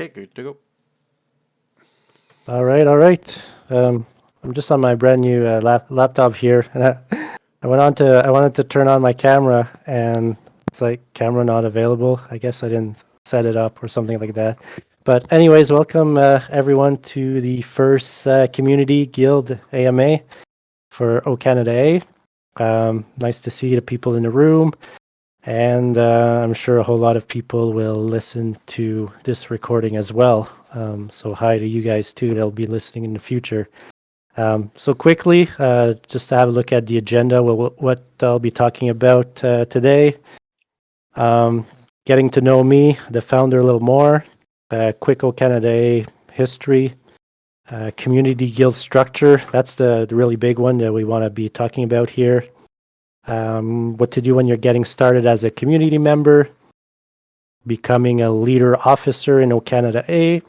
Okay, good to go. All right, all right. I'm just on my brand new laptop here, and I wanted to turn on my camera, and it's like camera not available. I guess I didn't set it up or something like that. But anyways, welcome everyone to the first Community Guild AMA for O Canada A. Nice to see the people in the room, and I'm sure a whole lot of people will listen to this recording as well. So hi to you guys too. They'll be listening in the future. So quickly, just to have a look at the agenda, what I'll be talking about today. Um, Getting to know me, the founder, a little more. Quick O Canada A history. Community guild structure. That's the really big one that we want to be talking about here. What to do when you're getting started as a community member, becoming a leader officer in O Canada A,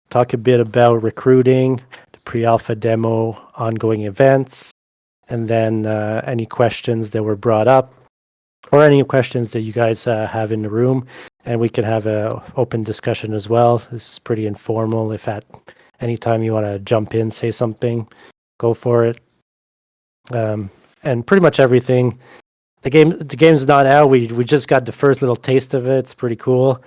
talk a bit about recruiting, the pre-alpha demo, ongoing events, and then any questions that were brought up or any questions that you guys have in the room, and we can have a open discussion as well. This is pretty informal. If at any time you want to jump in, say something, go for it. And pretty much everything. The game's not out. We just got the first little taste of it. It's pretty cool.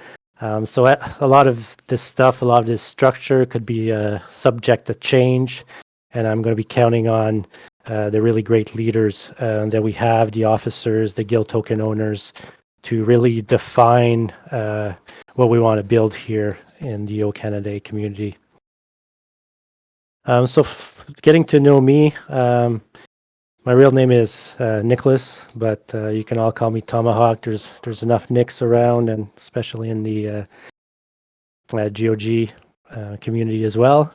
So a lot of this stuff, a lot of this structure could be subject to change, and I'm going to be counting on the really great leaders that we have, the officers, the guild token owners, to really define what we want to build here in the O Canada community. So getting to know me, my real name is Nicholas, but you can all call me Tomahawk. There's enough Nicks around, and especially in the GOG community as well.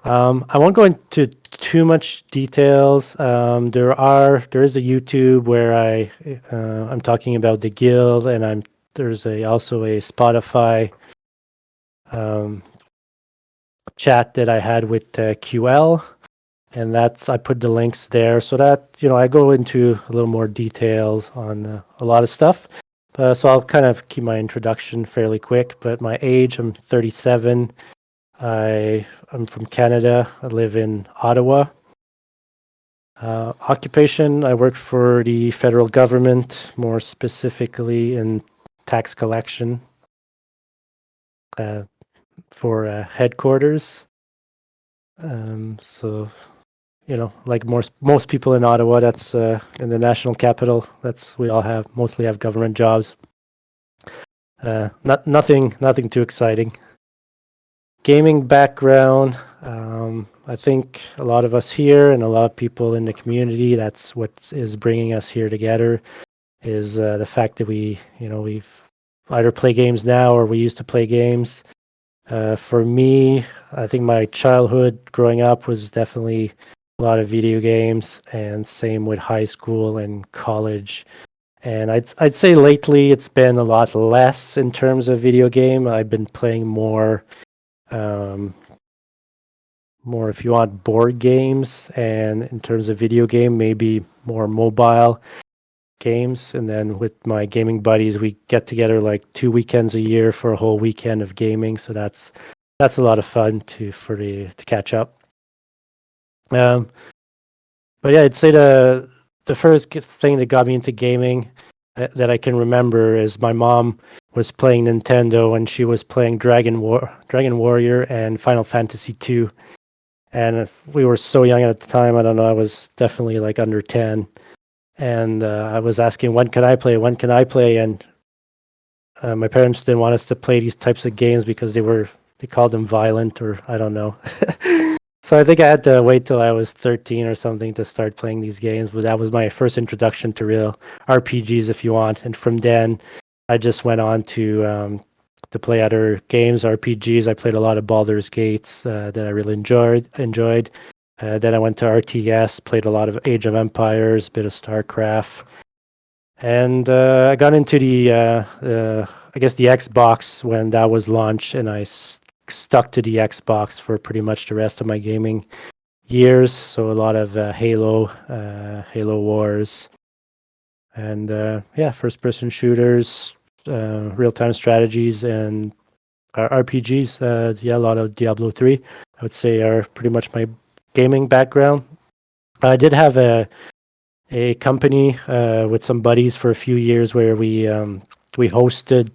I won't go into too much details. There is a YouTube where I'm talking about the guild, and there's also a Spotify chat that I had with QL, and I put the links there so that I go into a little more details on a lot of stuff. So I'll kind of keep my introduction fairly quick. But my age, I'm 37. I'm from Canada. I live in Ottawa. Occupation, I work for the federal government, more specifically in tax collection for headquarters. So, like most people in Ottawa, that's in the national capital. We all mostly have government jobs. Nothing too exciting. Gaming background. I think a lot of us here and a lot of people in the community, that's what is bringing us here together, is the fact that we've either play games now or we used to play games. For me, I think my childhood growing up was definitely a lot of video games, and same with high school and college. And I'd say lately it's been a lot less in terms of video game. I've been playing more if you want board games, and in terms of video game, maybe more mobile games. And then with my gaming buddies, we get together like 2 weekends a year for a whole weekend of gaming. So that's a lot of fun to catch up. But yeah, I'd say the first thing that got me into gaming that I can remember is my mom was playing Nintendo, and she was playing Dragon Warrior and Final Fantasy II. And we were so young at the time. I don't know. I was definitely like under 10. And I was asking, when can I play? When can I play? And my parents didn't want us to play these types of games because they called them violent, or I don't know. So I think I had to wait till I was 13 or something to start playing these games. But that was my first introduction to real RPGs, if you want. And from then, I just went on to play other games, RPGs. I played a lot of Baldur's Gates that I really enjoyed. Then I went to RTS, played a lot of Age of Empires, a bit of StarCraft. And I got into the Xbox when that was launched, and I stuck to the Xbox for pretty much the rest of my gaming years. So a lot of Halo Wars, and first-person shooters, real-time strategies, and RPGs. Yeah, a lot of Diablo 3. I would say are pretty much my gaming background. I did have a company with some buddies for a few years where we hosted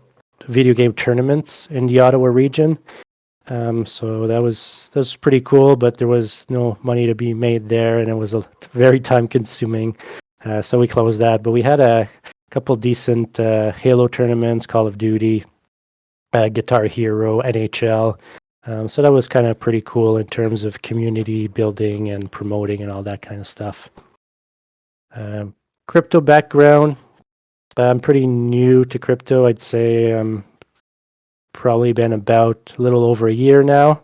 video game tournaments in the Ottawa region. So that was pretty cool, but there was no money to be made there, and it was very time consuming. So we closed that. But we had a couple decent Halo tournaments, Call of Duty, Guitar Hero, NHL. So that was kind of pretty cool in terms of community building and promoting and all that kind of stuff. Crypto background. I'm pretty new to crypto. I'd say probably been about a little over a year now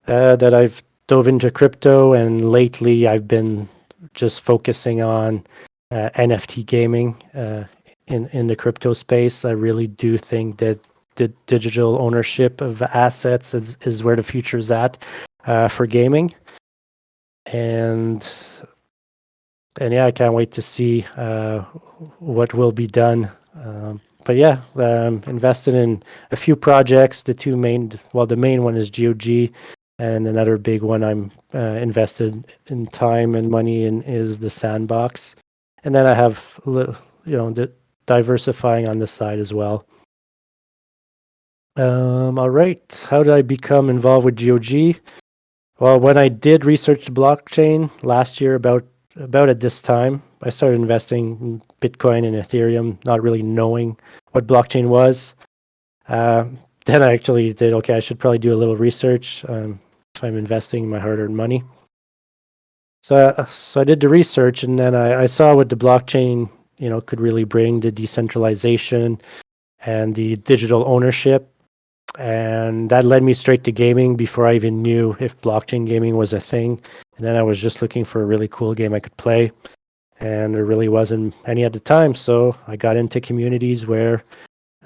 that I've dove into crypto, and lately I've been just focusing on NFT gaming in the crypto space. I really do think that the digital ownership of assets is where the future's at for gaming, and yeah, I can't wait to see what will be done. But yeah, invested in a few projects. The main one is GOG, and another big one I'm invested in time and money in is the Sandbox. And then I have the diversifying on the side as well. All right, how did I become involved with GOG? Well, when I did research the blockchain last year, about at this time, I started investing in Bitcoin and Ethereum, not really knowing what blockchain was. Then I actually did, okay, I should probably do a little research if I'm investing my hard-earned money. So I did the research, and then I saw what the blockchain, could really bring, the decentralization and the digital ownership. And that led me straight to gaming before I even knew if blockchain gaming was a thing. And then I was just looking for a really cool game I could play, and there really wasn't any at the time. So I got into communities where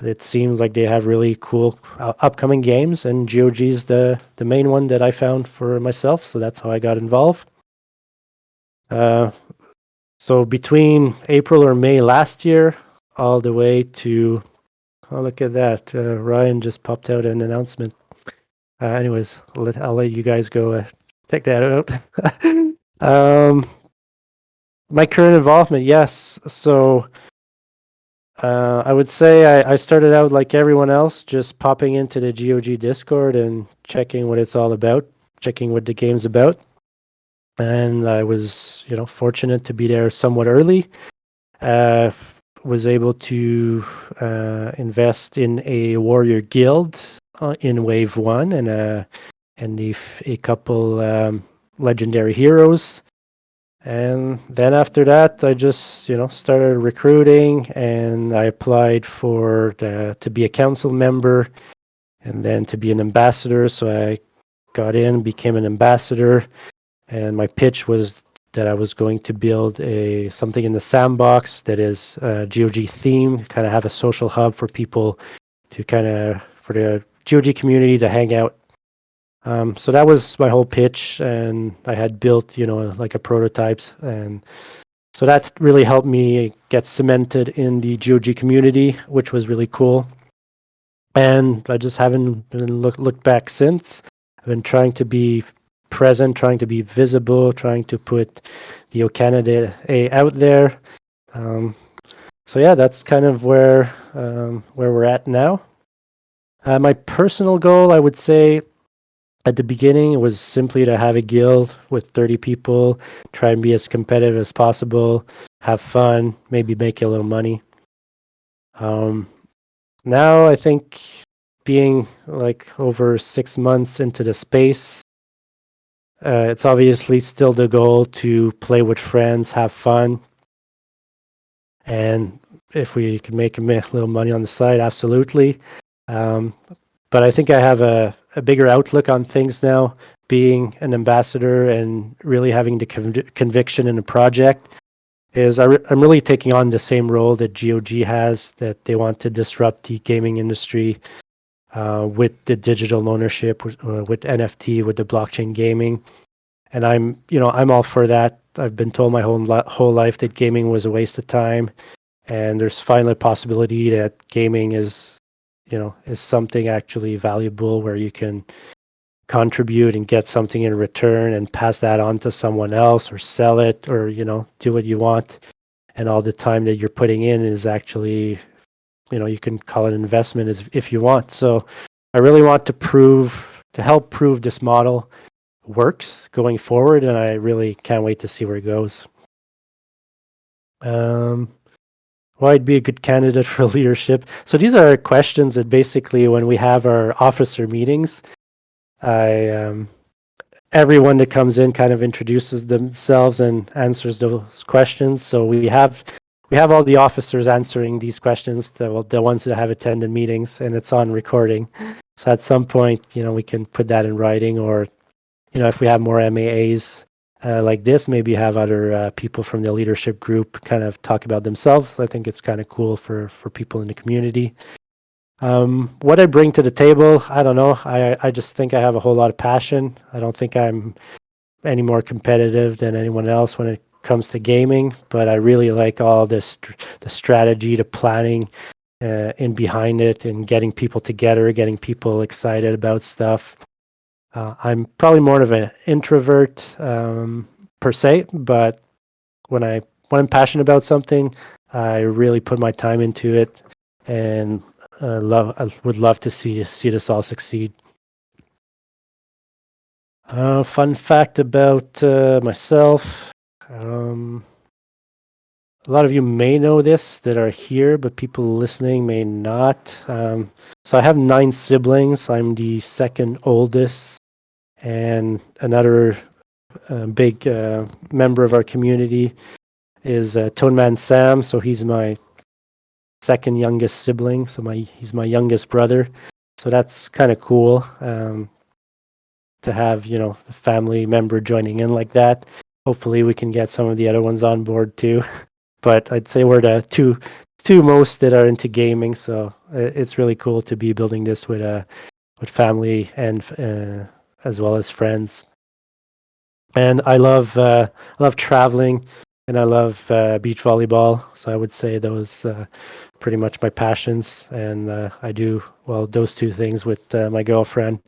it seems like they have really cool upcoming games, and GOG's the main one that I found for myself. So that's how I got involved. So between April or May last year, all the way to, oh, look at that. Ryan just popped out an announcement. Anyways, I'll let you guys go check that out. My current involvement, yes. So I would say I started out like everyone else, just popping into the GOG Discord and checking what it's all about, checking what the game's about. And I was, fortunate to be there somewhat early. Was able to invest in a warrior guild in Wave 1 and a couple legendary heroes. And then after that, I just, started recruiting, and I applied to be a council member and then to be an ambassador. So I got in, became an ambassador, and my pitch was that I was going to build something in the sandbox that is GOG theme, kind of have a social hub for people to for the GOG community to hang out. So that was my whole pitch, and I had built, like a prototypes, and so that really helped me get cemented in the GOG community, which was really cool. And I just haven't been looked back since. I've been trying to be present, trying to be visible, trying to put the candidate out there. So yeah, that's kind of where we're at now. My personal goal, I would say, at the beginning, it was simply to have a guild with 30 people, try and be as competitive as possible, have fun, maybe make a little money. Now I think being like over 6 months into the space, it's obviously still the goal to play with friends, have fun, and if we can make a little money on the side, absolutely. But I think I have a bigger outlook on things now, being an ambassador and really having the conviction in a project. I'm really taking on the same role that GOG has, that they want to disrupt the gaming industry with the digital ownership, with NFT, with the blockchain gaming. And I'm all for that. I've been told my whole life that gaming was a waste of time, and there's finally a possibility that gaming is, is something actually valuable where you can contribute and get something in return and pass that on to someone else or sell it or, do what you want. And all the time that you're putting in is actually, you can call it investment if you want. So I really want to help prove this model works going forward. And I really can't wait to see where it goes. Why I'd be a good candidate for leadership. So these are questions that basically when we have our officer meetings, everyone that comes in kind of introduces themselves and answers those questions. So we have all the officers answering these questions, the ones that have attended meetings, and it's on recording. So at some point, we can put that in writing, or if we have more MAAs like this, maybe have other people from the leadership group kind of talk about themselves. I think it's kind of cool for people in the community. What I bring to the table, I don't know. I just think I have a whole lot of passion. I don't think I'm any more competitive than anyone else when it comes to gaming, but I really like all this, the strategy, the planning in behind it, and getting people together, getting people excited about stuff. I'm probably more of an introvert per se, but when I'm passionate about something, I really put my time into it, and I would love to see this all succeed. Fun fact about myself. A lot of you may know this that are here, but people listening may not. So I have 9 siblings. I'm the second oldest, and another big member of our community is Toneman Sam. So he's my second youngest sibling. So he's my youngest brother. So that's kind of cool to have a family member joining in like that. Hopefully we can get some of the other ones on board too. But I'd say we're the two most that are into gaming. So it's really cool to be building this with family and as well as friends. And I love traveling, and I love beach volleyball. So I would say those pretty much my passions. And I do those 2 things with my girlfriend.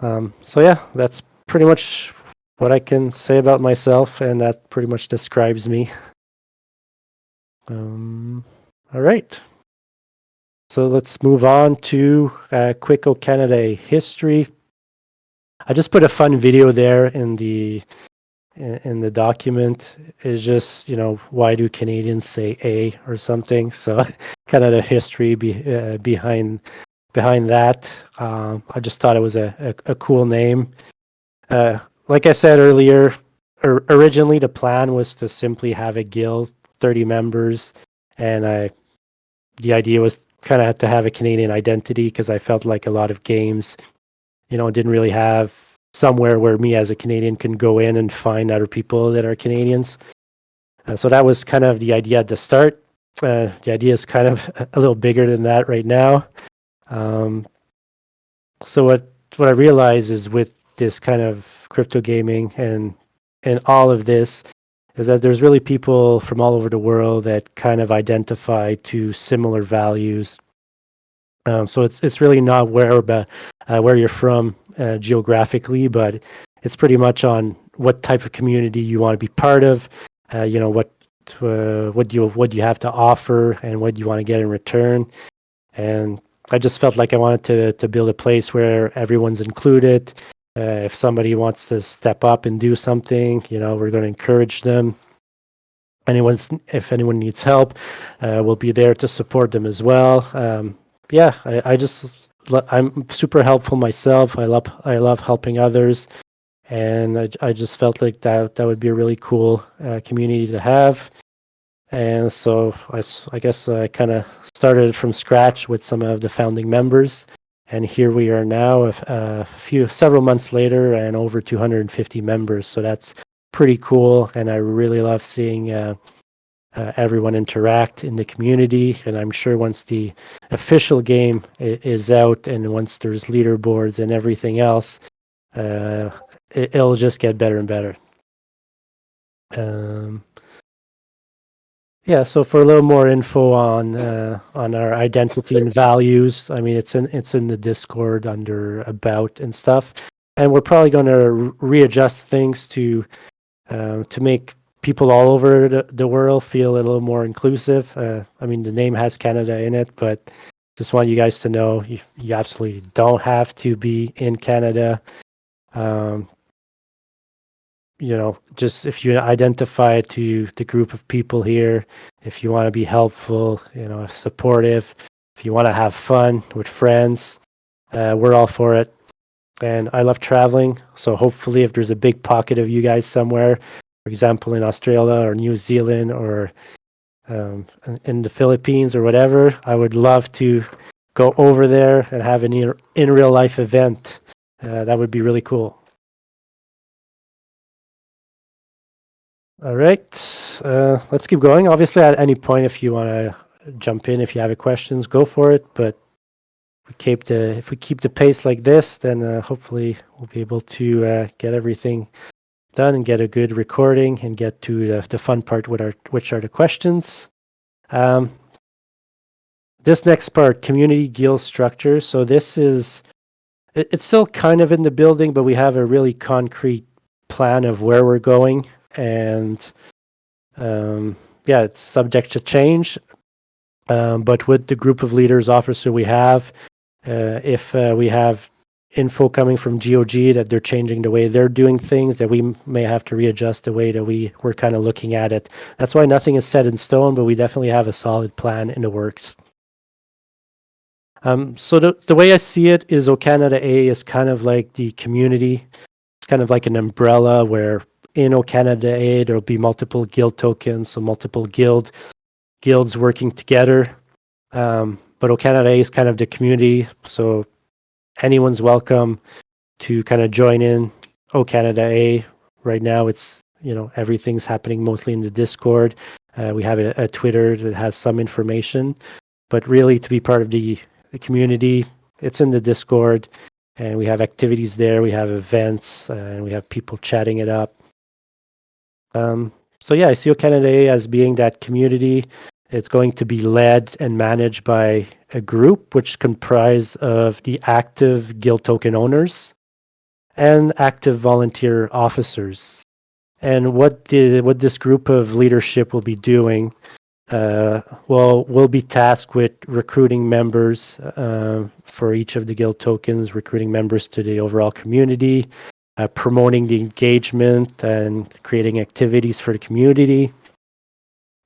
So yeah, that's pretty much what I can say about myself, and that pretty much describes me. All right. So let's move on to quick Canada history. I just put a fun video there in the document. Is just why do Canadians say A or something? So kind of the history behind that. I just thought it was a cool name. Like I said earlier, originally the plan was to simply have a guild, 30 members, and the idea was kind of to have a Canadian identity, because I felt like a lot of games, didn't really have somewhere where me as a Canadian can go in and find other people that are Canadians. So that was kind of the idea at the start. The idea is kind of a little bigger than that right now. So what I realize is with this kind of crypto gaming and all of this is that there's really people from all over the world that kind of identify to similar values. So it's really not where you're from geographically, but it's pretty much on what type of community you want to be part of. What you have to offer and what you want to get in return. And I just felt like I wanted to build a place where everyone's included. If somebody wants to step up and do something, we're going to encourage them. If anyone needs help, we'll be there to support them as well. I'm super helpful myself. I love helping others, and I just felt like that would be a really cool community to have. And so I guess I kind of started from scratch with some of the founding members, and here we are now, several months later, and over 250 members. So that's pretty cool, and I really love seeing everyone interact in the community. And I'm sure once the official game is out, and once there's leaderboards and everything else, it'll just get better and better. Yeah, so for a little more info on our identity and values, I mean it's in the Discord under about and stuff, and we're probably going to readjust things to make people all over the world feel a little more inclusive. I mean the name has Canada in it, but just want you guys to know you absolutely don't have to be in Canada. Um, just if you identify to the group of people here, if you want to be helpful, supportive, if you want to have fun with friends, we're all for it. And I love traveling. So hopefully, if there's a big pocket of you guys somewhere, for example, in Australia or New Zealand or in the Philippines or whatever, I would love to go over there and have an in real life event. That would be really cool. All right, let's keep going. Obviously, at any point, if you want to jump in, if you have any questions, go for it. But if we keep the pace like this, then hopefully we'll be able to get everything done and get a good recording and get to the fun part, which are the questions. Um, this next part, community guild structure. So this is it's still kind of in the building, but we have a really concrete plan of where we're going and yeah, it's subject to change. But with the group of leaders officer we have, if we have info coming from GOG that they're changing the way they're doing things, that we may have to readjust the way that we're kind of looking at it. That's why nothing is set in stone, but we definitely have a solid plan in the works. So the way I see it is O Canada A is kind of like the community. It's kind of like an umbrella where in O Canada A there'll be multiple guild tokens, so multiple guilds working together. But O Canada A is kind of the community, so anyone's welcome to kind of join in O Canada A. Right now, it's everything's happening mostly in the Discord. We have a Twitter that has some information, but really to be part of the community, it's in the Discord, and we have activities there. We have events, and we have people chatting it up. So yeah, I see O Canada A as being that community. It's going to be led and managed by a group which comprise of the active guild token owners and active volunteer officers. And what this group of leadership will be doing, we'll be tasked with recruiting members for each of the guild tokens, recruiting members to the overall community, promoting the engagement and creating activities for the community,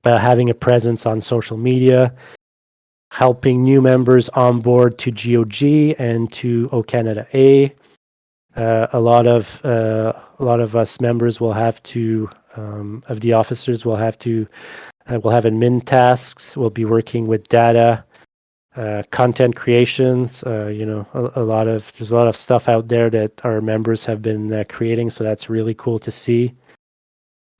having a presence on social media, helping new members onboard to GOG and to O Canada A. A lot of us members will have to of the officers will have admin tasks. We'll be working with data, content creations. There's a lot of stuff out there that our members have been creating, so that's really cool to see.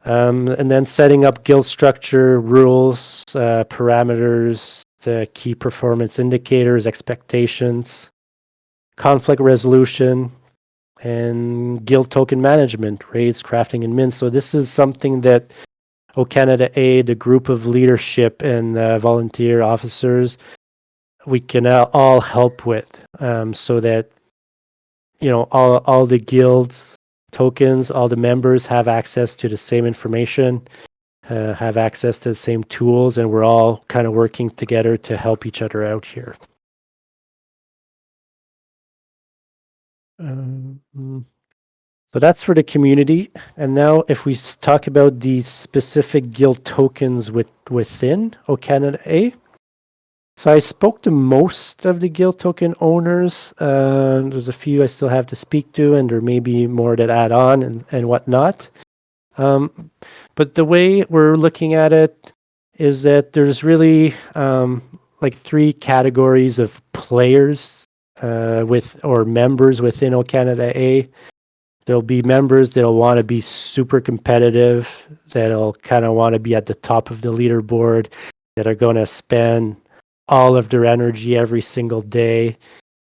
And then setting up guild structure, rules, parameters, the key performance indicators, expectations, conflict resolution, and guild token management, raids, crafting, and mints. So this is something that O Canada A, the group of leadership and volunteer officers, we can all help with, so that all the guild tokens, all the members have access to the same information, have access to the same tools, and we're all kind of working together to help each other out here. So that's for the community. And now if we talk about the specific guild tokens within O Canada A. So I spoke to most of the guild token owners. There's a few I still have to speak to, and there may be more that add on and whatnot. But the way we're looking at it is that there's really like three categories of players or members within O Canada A. There'll be members that'll want to be super competitive, that'll kind of want to be at the top of the leaderboard, that are going to spend all of their energy every single day,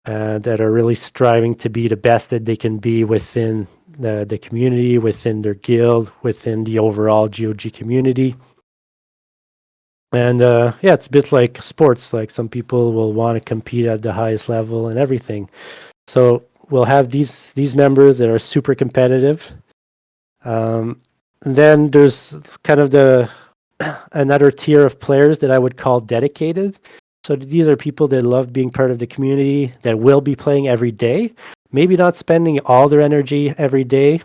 that are really striving to be the best that they can be within the community, within their guild, within the overall GOG community. And yeah, it's a bit like sports. Like some people will want to compete at the highest level and everything. So we'll have these members that are super competitive. And then there's kind of the another tier of players that I would call dedicated. So these are people that love being part of the community, that will be playing every day. Maybe not spending all their energy every day.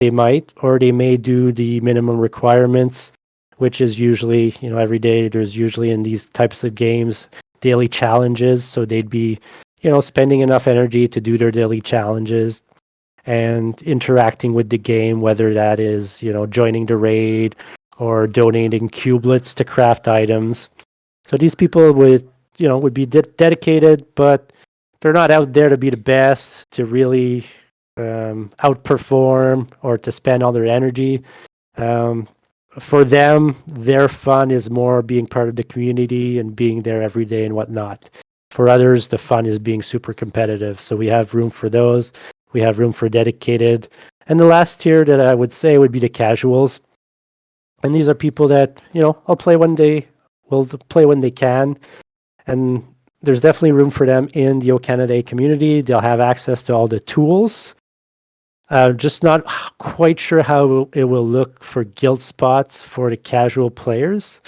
They might, or they may do the minimum requirements, which is usually, every day there's usually in these types of games daily challenges. So they'd be, spending enough energy to do their daily challenges and interacting with the game, whether that is, joining the raid or donating cubelets to craft items. So these people would be dedicated, but they're not out there to be the best, to really outperform or to spend all their energy. For them, their fun is more being part of the community and being there every day and whatnot. For others, the fun is being super competitive. So we have room for those. We have room for dedicated. And the last tier that I would say would be the casuals. And these are people that, I'll play when they will play when they can. And there's definitely room for them in the O Canada community. They'll have access to all the tools. Just not quite sure how it will look for guild spots for the casual players,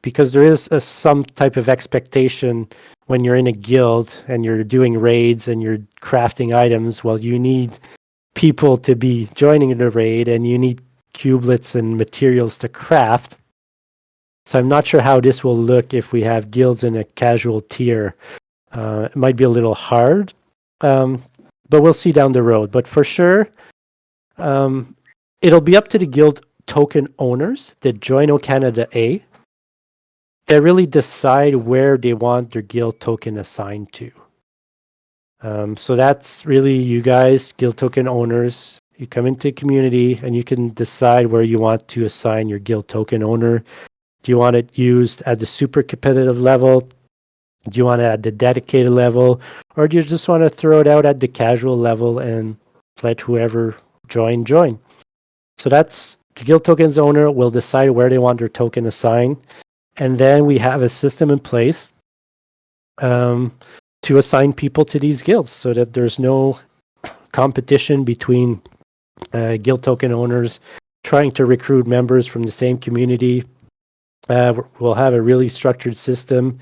because there is some type of expectation when you're in a guild and you're doing raids and you're crafting items. Well, you need people to be joining the raid and you need cubelets and materials to craft. So I'm not sure how this will look if we have guilds in a casual tier. It might be a little hard, but we'll see down the road. But for sure, it'll be up to the guild token owners that join O Canada A. They really decide where they want their guild token assigned to. So that's really you guys, guild token owners. You come into the community and you can decide where you want to assign your guild token owner. Do you want it used at the super competitive level? Do you want it at the dedicated level? Or do you just want to throw it out at the casual level and let whoever join? So that's the guild tokens owner will decide where they want their token assigned. And then we have a system in place to assign people to these guilds so that there's no competition between guild token owners trying to recruit members from the same community. We'll have a really structured system,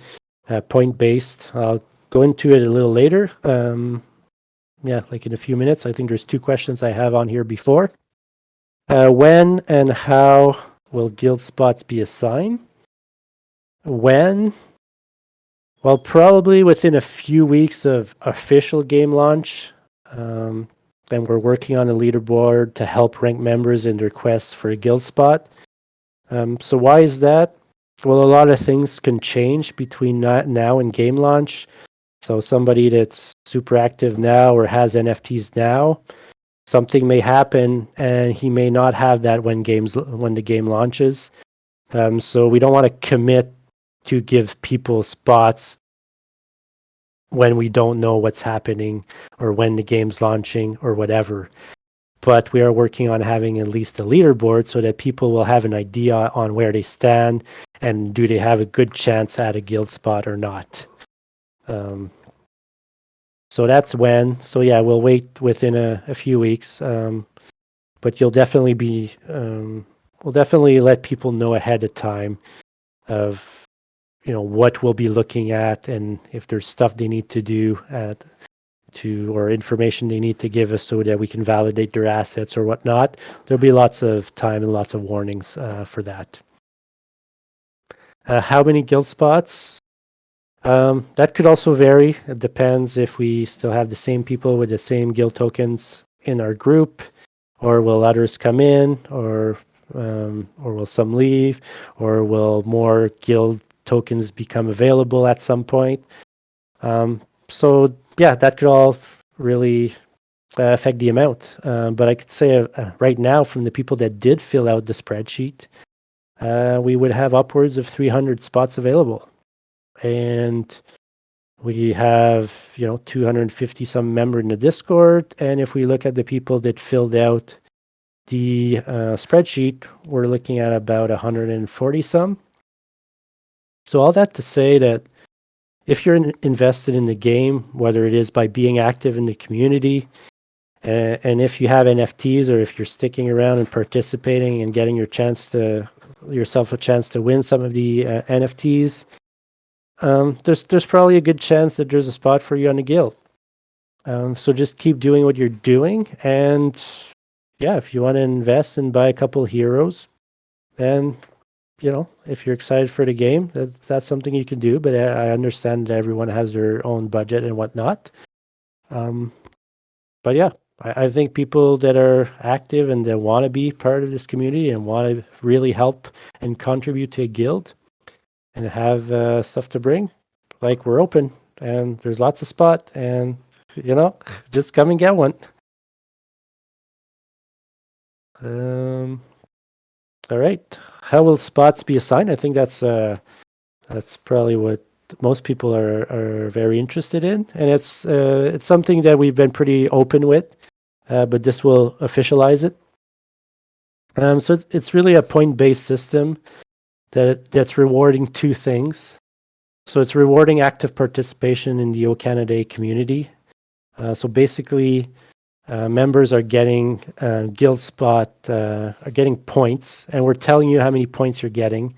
point-based. I'll go into it a little later. Like in a few minutes. I think there's 2 questions I have on here before. When and how will guild spots be assigned? When? Well, probably within a few weeks of official game launch. And we're working on a leaderboard to help rank members in their quests for a guild spot. So why is that? Well, a lot of things can change between now and game launch. So somebody that's super active now or has NFTs now, something may happen and he may not have that when the game launches. So we don't want to commit to give people spots when we don't know what's happening or when the game's launching or whatever. But we are working on having at least a leaderboard so that people will have an idea on where they stand and do they have a good chance at a guild spot or not. So that's when. So yeah, we'll wait within a few weeks. But you'll definitely be, we'll definitely let people know ahead of time of, what we'll be looking at and if there's stuff they need to do or information they need to give us so that we can validate their assets or whatnot. There'll be lots of time and lots of warnings for that. How many guild spots? That could also vary. It depends if we still have the same people with the same guild tokens in our group, or will others come in, or will some leave, or will more guild tokens become available at some point. So yeah, that could all really affect the amount. But I could say right now, from the people that did fill out the spreadsheet, we would have upwards of 300 spots available. And we have, 250 some member in the Discord. And if we look at the people that filled out the spreadsheet, we're looking at about 140 some. So all that to say that if you're invested in the game, whether it is by being active in the community, and if you have NFTs or if you're sticking around and participating and getting yourself a chance to win some of the NFTs, there's probably a good chance that there's a spot for you on the guild. So just keep doing what you're doing, and yeah, if you want to invest and buy a couple heroes, then if you're excited for the game, that's something you can do. But I understand that everyone has their own budget and whatnot. Um, but yeah, I think people that are active and that want to be part of this community and want to really help and contribute to a guild and have stuff to bring, like, we're open and there's lots of spot, and just come and get one. Um, all right. How will spots be assigned? I think that's probably what most people are very interested in, and it's something that we've been pretty open with, but this will officialize it. So it's really a point-based system that's rewarding two things. So it's rewarding active participation in the O Canada community. So basically, members are getting guild spot, are getting points, and we're telling you how many points you're getting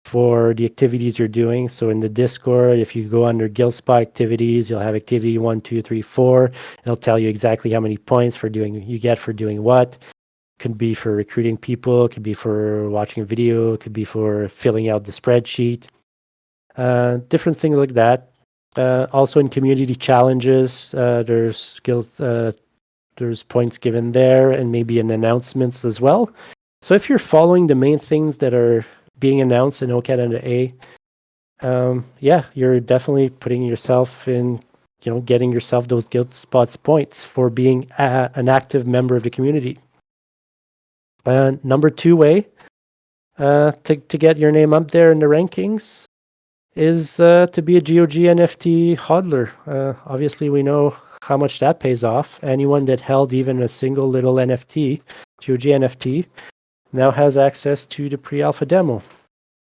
for the activities you're doing. So in the Discord, if you go under guild spot activities, you'll have activity 1, 2, 3, 4. It'll tell you exactly how many points you get for doing what. Could be for recruiting people, could be for watching a video, could be for filling out the spreadsheet. Different things like that. Also in community challenges, there's points given there, and maybe in announcements as well. So if you're following the main things that are being announced in O Canada A, you're definitely putting yourself in, getting yourself those guild spots points for being an active member of the community. Number two way to get your name up there in the rankings is to be a GOG NFT hodler. Obviously, we know how much that pays off. Anyone that held even a single little NFT, GOG NFT, now has access to the pre-alpha demo.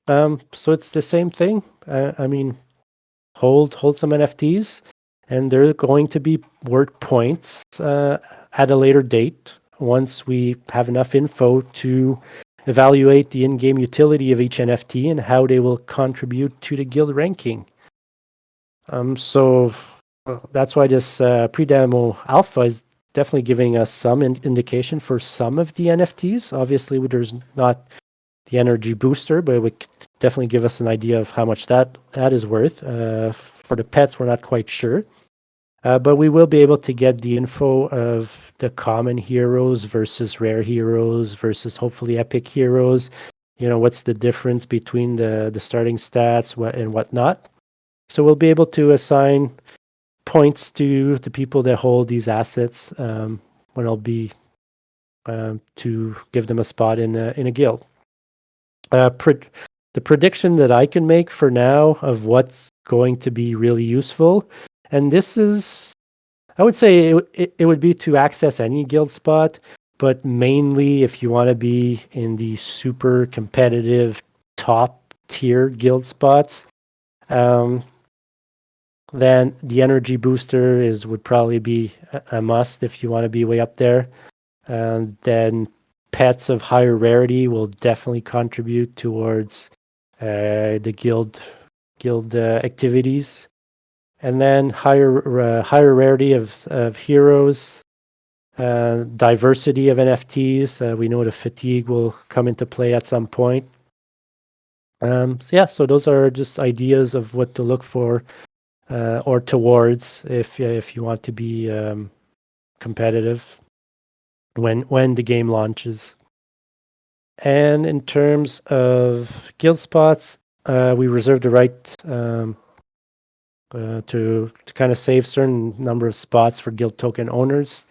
So it's the same thing. Hold some NFTs, and they're going to be worth points at a later date once we have enough info to evaluate the in-game utility of each NFT and how they will contribute to the guild ranking. So that's why this pre-demo alpha is definitely giving us some indication for some of the NFTs. Obviously, there's not the energy booster, but it would definitely give us an idea of how much that is worth. For the pets, we're not quite sure. But we will be able to get the info of the common heroes versus rare heroes versus hopefully epic heroes. What's the difference between the starting stats and whatnot. So we'll be able to assign points to the people that hold these assets when it'll be to give them a spot in a guild. The prediction that I can make for now of what's going to be really useful, and this is, I would say it would be to access any guild spot, but mainly if you want to be in the super competitive top tier guild spots, then the energy booster would probably be a must if you want to be way up there. And then pets of higher rarity will definitely contribute towards the guild activities. And then higher rarity of heroes, diversity of NFTs. We know the fatigue will come into play at some point. So those are just ideas of what to look for or towards if you want to be competitive when the game launches. And in terms of guild spots, we reserve the right to kind of save certain number of spots for guild token owners,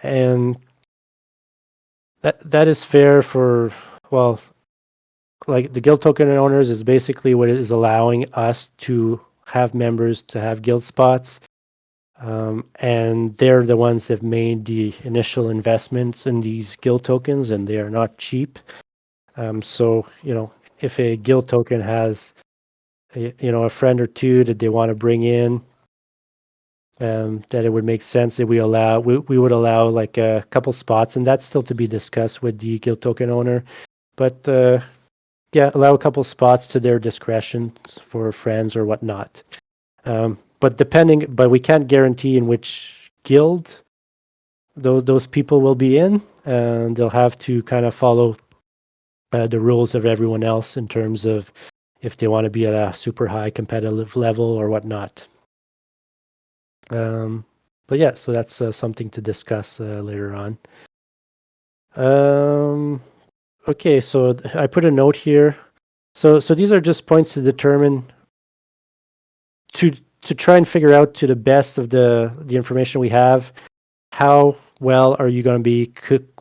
and that is fair for, well, like the guild token owners is basically what it is allowing us to have members to have guild spots, and they're the ones that made the initial investments in these guild tokens, and they are not cheap. So if a guild token has a friend or two that they want to bring in, that it would make sense that we would allow like a couple spots, and that's still to be discussed with the guild token owner. But yeah, allow a couple spots to their discretion for friends or whatnot. But we can't guarantee in which guild those people will be in, and they'll have to kind of follow the rules of everyone else in terms of if they want to be at a super high competitive level or whatnot. But yeah, so that's something to discuss later on. Okay, so I put a note here. So these are just points to determine to try and figure out to the best of the information we have, how well are you going to be?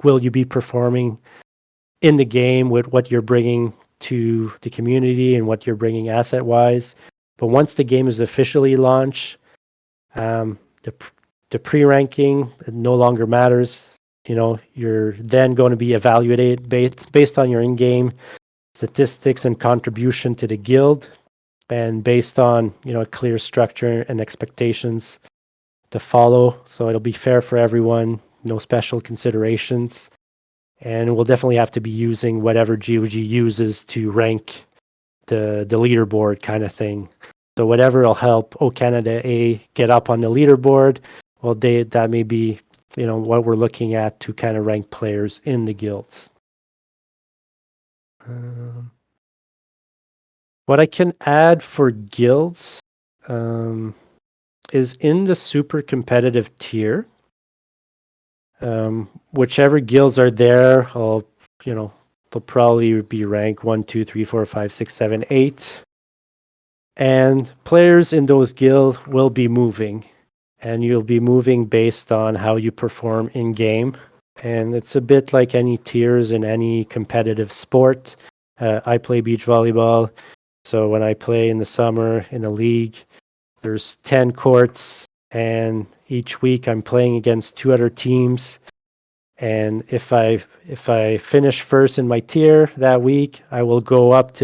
Will you be performing in the game with what you're bringing to the community and what you're bringing asset wise? But once the game is officially launched, the pre-ranking no longer matters. You're then going to be evaluated based on your in-game statistics and contribution to the guild, and based on a clear structure and expectations to follow. So it'll be fair for everyone, no special considerations, and we'll definitely have to be using whatever GOG uses to rank the leaderboard kind of thing. So whatever will help O Canada A get up on the leaderboard, well, that may be what we're looking at to kind of rank players in the guilds. What I can add for guilds is in the super competitive tier. Whichever guilds are there, they'll probably be ranked 1, 2, 3, 4, 5, 6, 7, 8. And players in those guilds will be moving. And you'll be moving based on how you perform in game. And it's a bit like any tiers in any competitive sport. I play beach volleyball. So when I play in the summer in a league, there's 10 courts, and each week I'm playing against 2 other teams. And if I finish first in my tier that week, I'll go up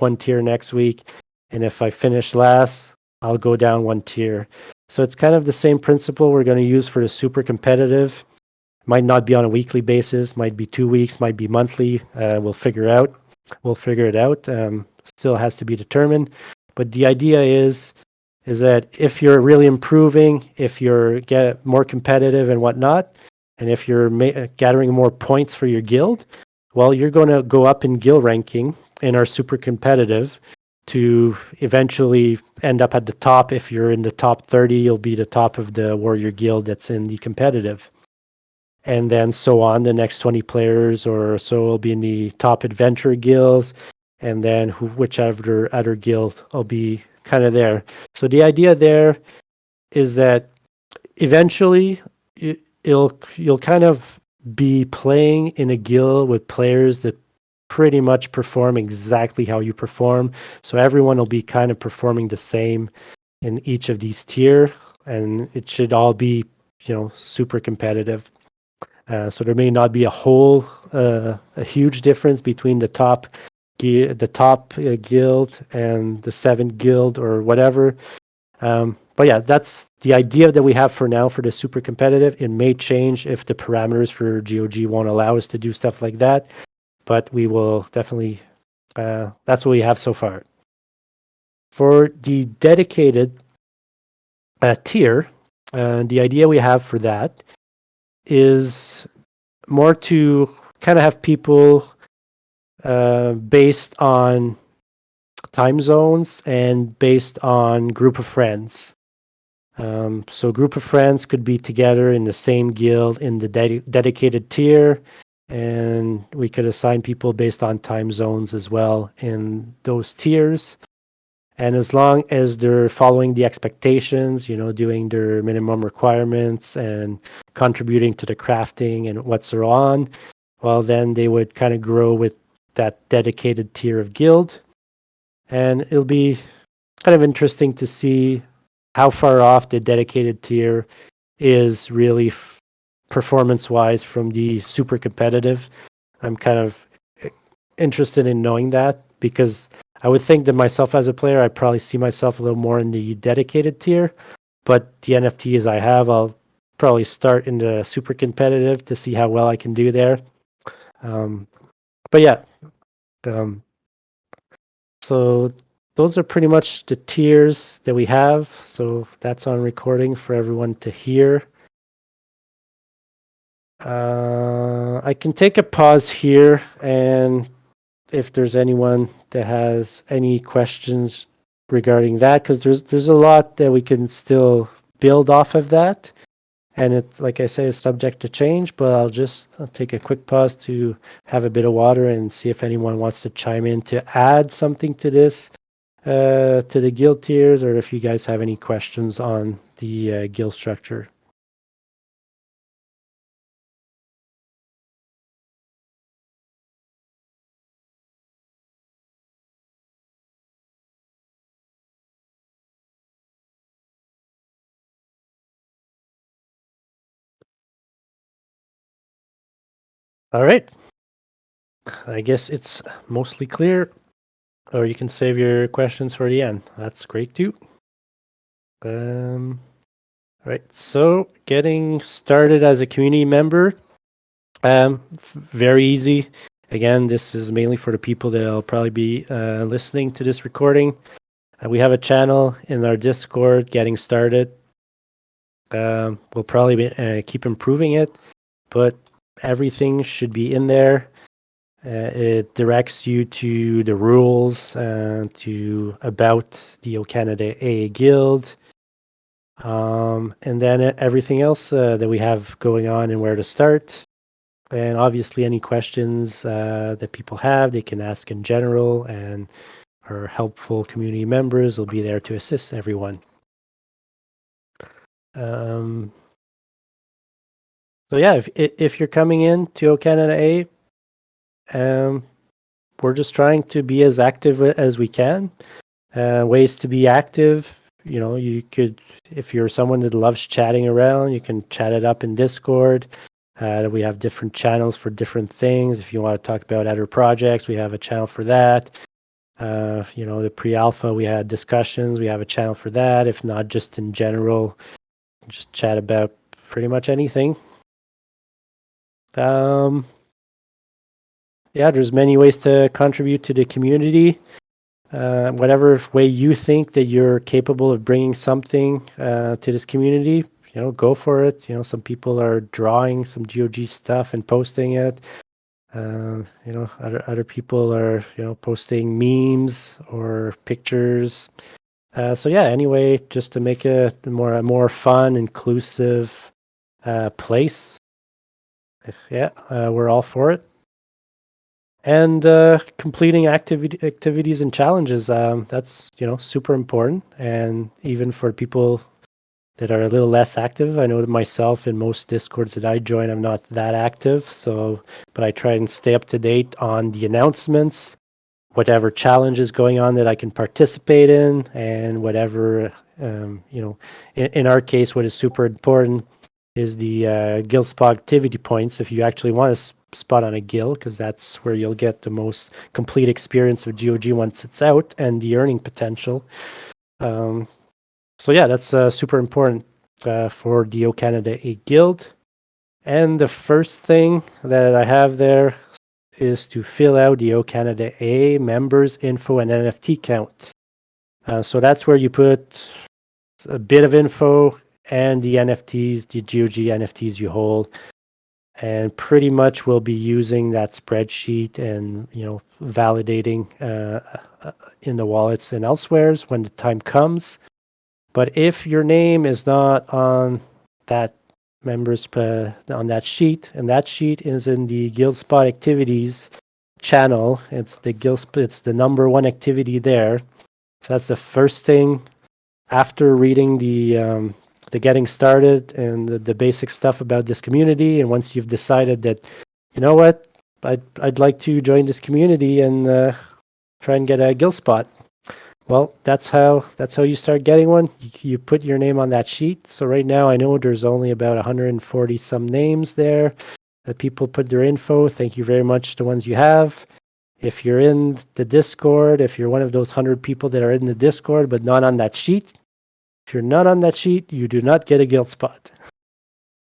1 tier next week. And if I finish last, I'll go down 1 tier. So it's kind of the same principle we're going to use for the super competitive. Might not be on a weekly basis, might be 2 weeks, might be monthly. We'll figure it out. Still has to be determined. But the idea is that if you're really improving, if you're get more competitive and whatnot, and if you're gathering more points for your guild, well, you're going to go up in guild ranking and are super competitive to eventually end up at the top. If you're in the top 30, you'll be the top of the warrior guild that's in the competitive. And then so on, the next 20 players or so will be in the top adventure guilds, and then whichever other guild will be kind of there. So the idea there is that eventually you'll kind of be playing in a guild with players that pretty much perform exactly how you perform. So everyone will be kind of performing the same in each of these tier, and it should all be super competitive. So there may not be a huge difference between the top guild and the 7th guild or whatever. But yeah, that's the idea that we have for now for the super competitive. It may change if the parameters for GOG won't allow us to do stuff like that, but we will definitely, that's what we have so far. For the dedicated tier, the idea we have for that is more to kind of have people based on time zones and based on group of friends. So group of friends could be together in the same guild in the dedicated tier, and we could assign people based on time zones as well in those tiers. And as long as they're following the expectations, doing their minimum requirements and contributing to the crafting and what's on, well, then they would kind of grow with that dedicated tier of guild. And it'll be kind of interesting to see how far off the dedicated tier is really performance-wise from the super competitive. I'm kind of interested in knowing that, because I would think that myself as a player, I probably see myself a little more in the dedicated tier. But the NFTs I have, I'll probably start in the super competitive to see how well I can do there. But yeah, um, so those are pretty much the tiers that we have. So that's on recording for everyone to hear. I can take a pause here, and if there's anyone that has any questions regarding that, because there's a lot that we can still build off of that, and it's like I say, is subject to change. But I'll take a quick pause to have a bit of water and see if anyone wants to chime in to add something to this, to the guild tiers, or if you guys have any questions on the guild structure. All right. I guess it's mostly clear, or you can save your questions for the end. That's great too. All right. So getting started as a community member, very easy. Again, this is mainly for the people that'll probably be listening to this recording. We have a channel in our Discord, Getting Started. We'll probably keep improving it, but everything should be in there. It directs you to the rules, to about the O Canada A Guild, and then everything else that we have going on and where to start. And obviously, any questions that people have, they can ask in general, and our helpful community members will be there to assist everyone. So yeah, if you're coming in to O Canada A, we're just trying to be as active as we can. Ways to be active, you could, if you're someone that loves chatting around, you can chat it up in Discord. We have different channels for different things. If you want to talk about other projects, we have a channel for that. The pre-alpha, we had discussions, we have a channel for that. If not, just in general, just chat about pretty much anything. Yeah, there's many ways to contribute to the community. Whatever way you think that you're capable of bringing something to this community, go for it. Some people are drawing some GOG stuff and posting it. Other people are posting memes or pictures. So yeah, anyway, just to make it a more fun, inclusive place. We're all for it. And completing activities and challenges, that's super important. And even for people that are a little less active, I know that myself in most Discords that I join, I'm not that active. But I try and stay up to date on the announcements, whatever challenge is going on that I can participate in, and whatever in our case, what is super important is the guild spot activity points. If you actually want to spot on a guild, because that's where you'll get the most complete experience of GOG once it's out, and the earning potential. So yeah, that's super important for the O Canada A Guild. And the first thing that I have there is to fill out the O Canada A members info and NFT count. So that's where you put a bit of info and the NFTs, the GOG NFTs you hold. And pretty much we'll be using that spreadsheet and validating in the wallets and elsewheres when the time comes. But if your name is not on that members on that sheet, and that sheet is in the Guild Spot activities channel, it's the number one activity there. So that's the first thing after reading the getting started and the basic stuff about this community. And once you've decided that, what, I'd like to join this community and try and get a guild spot. Well, that's how you start getting one. You put your name on that sheet. So right now I know there's only about 140 some names there that people put their info. Thank you very much, the ones you have. if you're in the Discord, if you're one of those 100 people that are in the Discord but not on that sheet, if you're not on that sheet, you do not get a guild spot.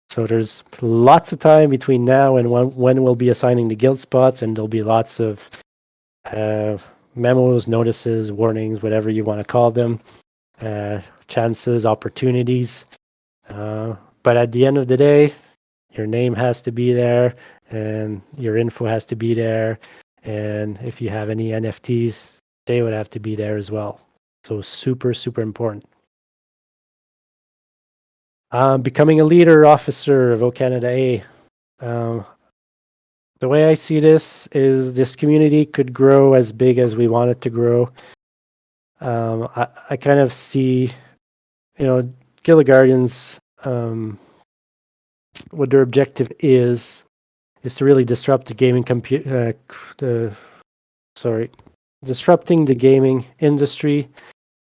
So there's lots of time between now and when we'll be assigning the guild spots, and there'll be lots of memos, notices, warnings, whatever you want to call them, chances, opportunities. But at the end of the day, your name has to be there and your info has to be there. And if you have any NFTs, they would have to be there as well. So super, super important. Becoming a leader officer of O Canada A. The way I see this is this community could grow as big as we want it to grow. I kind of see, Guild of Guardians, what their objective is to really disrupt the gaming disrupting the gaming industry,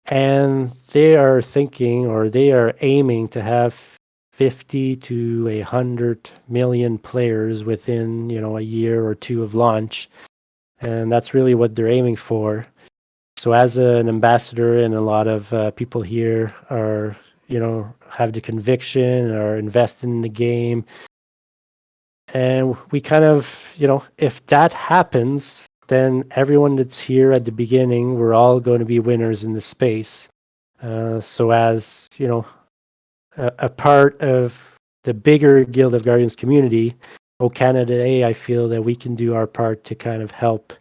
and they are thinking, or they are aiming to have 50 to 100 million players within a year or two of launch, and that's really what they're aiming for. So as an ambassador, and a lot of people here are have the conviction, are invested in the game, and we kind of if that happens, then everyone that's here at the beginning, we're all going to be winners in the space. So as a part of the bigger Guild of Guardians community, O Canada A, I feel that we can do our part to kind of help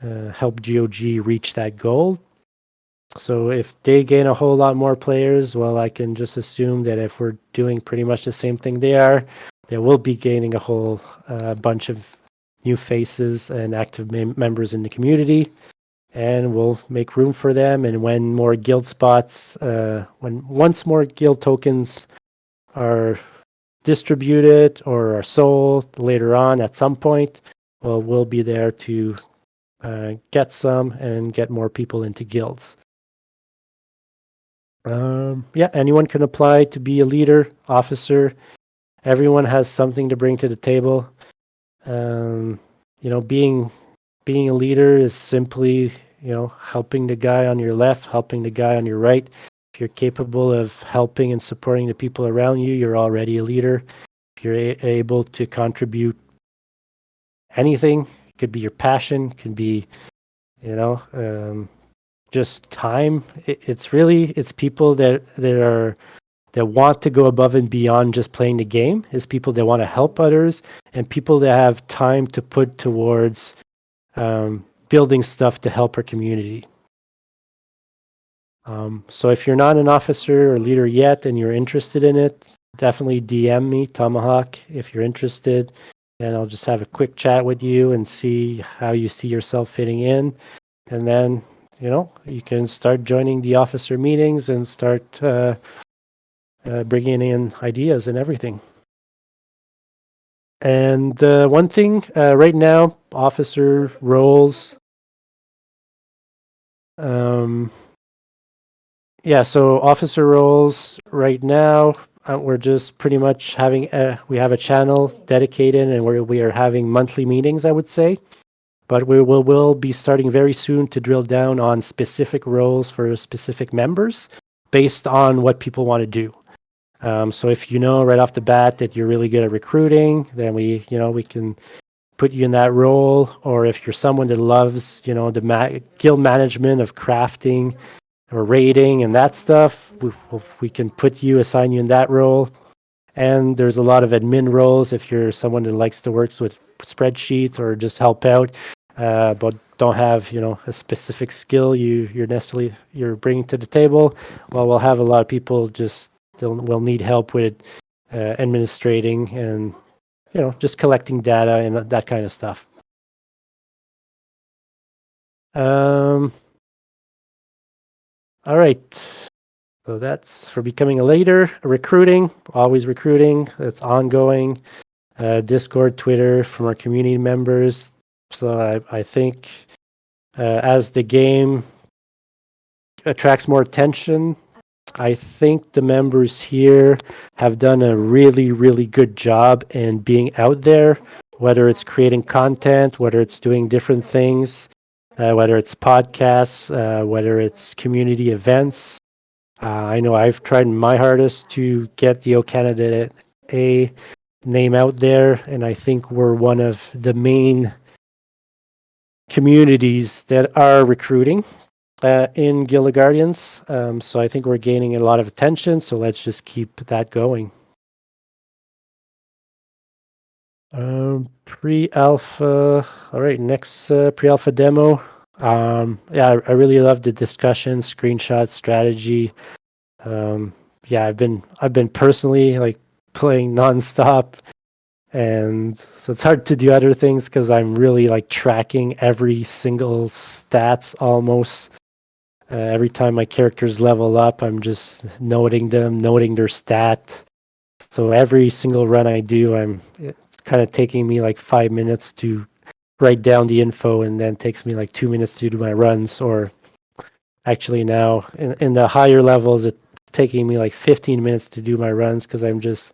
GOG reach that goal. So if they gain a whole lot more players, well, I can just assume that if we're doing pretty much the same thing they are, they will be gaining a whole bunch of new faces and active members in the community, and we'll make room for them. And when more guild spots, once more guild tokens are distributed or are sold later on at some point, well, we'll be there to get some and get more people into guilds. Anyone can apply to be a leader, officer. Everyone has something to bring to the table. Being a leader is simply, helping the guy on your left, helping the guy on your right. If you're capable of helping and supporting the people around you, you're already a leader. If you're able to contribute anything, it could be your passion, it could be, just time. It's people that want to go above and beyond just playing the game. It's people that want to help others, and people that have time to put towards building stuff to help our community. So if you're not an officer or leader yet and you're interested in it, definitely DM me, Tomahawk, if you're interested, and I'll just have a quick chat with you and see how you see yourself fitting in. And then, you can start joining the officer meetings and start bringing in ideas and everything. And one thing right now, officer roles. So officer roles right now, we're just pretty much having we have a channel dedicated, and we are having monthly meetings, I would say. But we will be starting very soon to drill down on specific roles for specific members based on what people want to do. So if you know right off the bat that you're really good at recruiting, then we can put you in that role. Or if you're someone that loves, the guild management of crafting or raiding and that stuff, we can assign you in that role. And there's a lot of admin roles if you're someone that likes to work with spreadsheets or just help out, but don't have a specific skill you're bringing to the table. Well, we'll have a lot of people will need help with administrating and just collecting data and that kind of stuff. All right. So that's for becoming a leader. Recruiting, always recruiting. It's ongoing. Discord, Twitter from our community members. So I think as the game attracts more attention, I think the members here have done a really, really good job in being out there whether it's creating content, whether it's doing different things, whether it's podcasts, whether it's community events. I know I've tried my hardest to get the O Canada A name out there, and I think we're one of the main communities that are recruiting in Guild of Guardians. So I think we're gaining a lot of attention. So let's just keep that going. Pre-alpha. All right, next pre-alpha demo. Yeah, I really love the discussion, screenshots, strategy. Yeah, I've been personally like playing nonstop, and so it's hard to do other things because I'm really like tracking every single stats almost. Every time my characters level up, I'm just noting them, noting their stat. So every single run I do, it's kind of taking me like 5 minutes to write down the info, and then takes me like 2 minutes to do my runs. Or actually now in the higher levels, it's taking me like 15 minutes to do my runs because I'm just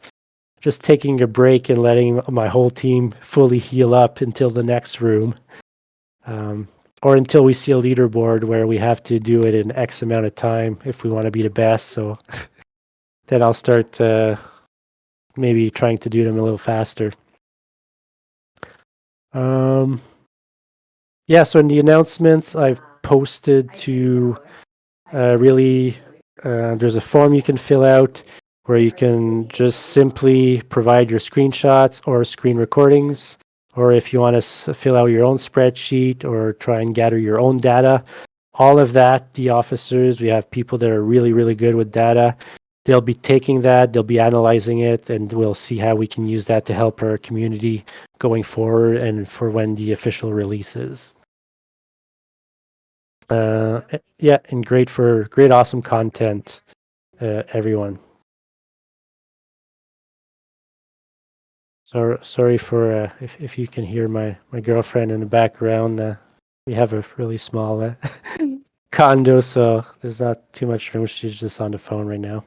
taking a break and letting my whole team fully heal up until the next room. Or until we see a leaderboard where we have to do it in X amount of time if we want to be the best. So then I'll start maybe trying to do them a little faster. Yeah, so in the announcements, I've posted to there's a form you can fill out where you can just simply provide your screenshots or screen recordings. Or if you want to fill out your own spreadsheet or try and gather your own data, all of that, the officers, we have people that are really, really good with data. They'll be taking that, they'll be analyzing it, and we'll see how we can use that to help our community going forward and for when the official release is. Yeah, and great, awesome content, everyone. So sorry for if you can hear my girlfriend in the background. We have a really small condo, so there's not too much room. She's just on the phone right now.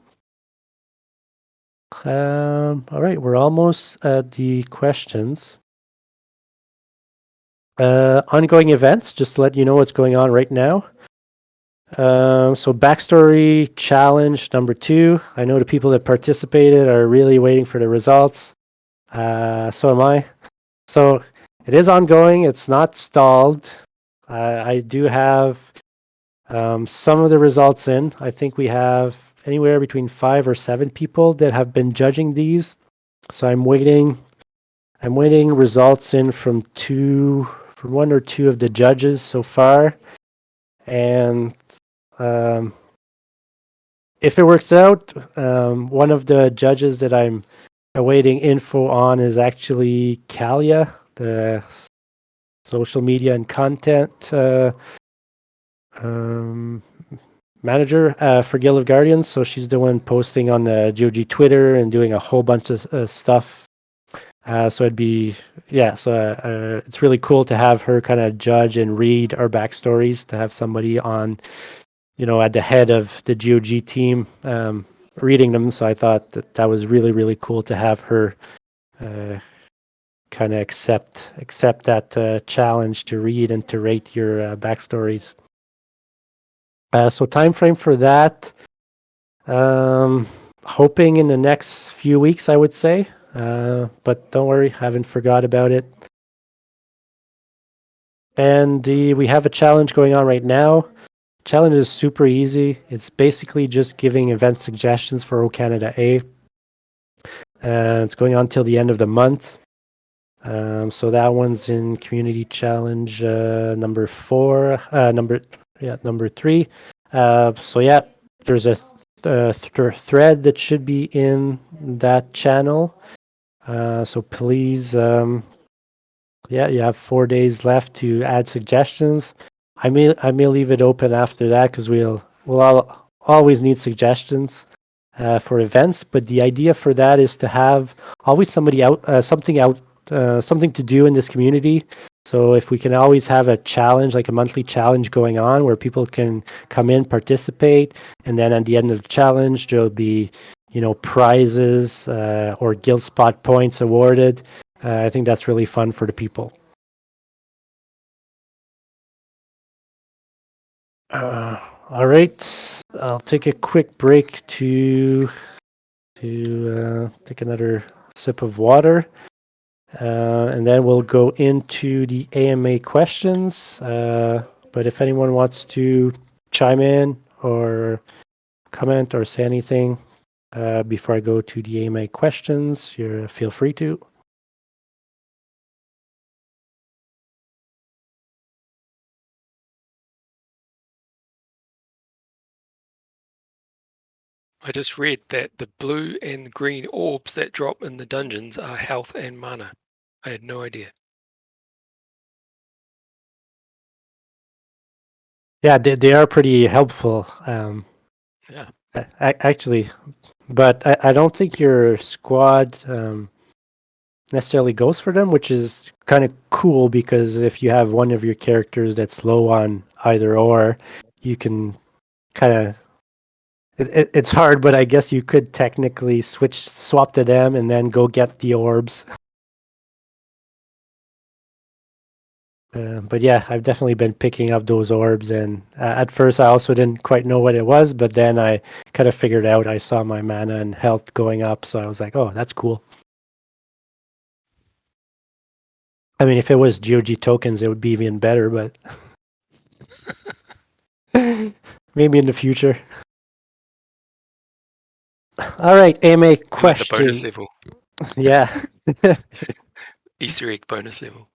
All right, we're almost at the questions. Ongoing events, just to let you know what's going on right now. So backstory challenge number 2. I know the people that participated are really waiting for the results. So am I. So it is ongoing. It's not stalled. I do have some of the results in. I think we have anywhere between 5 or 7 people that have been judging these. So I'm waiting results in from 1 or 2 of the judges so far. And if it works out, one of the judges that I'm awaiting info on is actually Kalia, the social media and content manager for Guild of Guardians. So she's the one posting on the GoG Twitter and doing a whole bunch of stuff. So it's really cool to have her kind of judge and read our backstories, to have somebody on, at the head of the GoG team reading them. So I thought that was really, really cool to have her kind of accept that challenge to read and to rate your backstories. So time frame for that, hoping in the next few weeks, I would say. But don't worry, haven't forgot about it. And we have a challenge going on right now. Challenge is super easy. It's basically just giving event suggestions for O Canada A. It's going on till the end of the month. So that one's in community challenge number 4, number 3. So yeah, there's a thread that should be in that channel. So please, you have 4 days left to add suggestions. I may leave it open after that because we'll always need suggestions for events. But the idea for that is to have always something to do in this community. So if we can always have a challenge, like a monthly challenge going on where people can come in, participate, and then at the end of the challenge, there'll be, prizes or guild spot points awarded. I think that's really fun for the people. All right, I'll take a quick break to take another sip of water, and then we'll go into the AMA questions. But if anyone wants to chime in or comment or say anything before I go to the AMA questions, you feel free to. I just read that the blue and green orbs that drop in the dungeons are health and mana. I had no idea. Yeah, they are pretty helpful. Yeah. Actually, but I don't think your squad necessarily goes for them, which is kind of cool because if you have one of your characters that's low on either or, you can kind of. It's hard, but I guess you could technically swap to them and then go get the orbs. But yeah, I've definitely been picking up those orbs, and at first I also didn't quite know what it was, but then I kind of figured out. I saw my mana and health going up, so I was like, "Oh, that's cool." I mean, if it was GOG tokens, it would be even better, but maybe in the future. All right, AMA The bonus question. level. Yeah. Easter egg bonus level.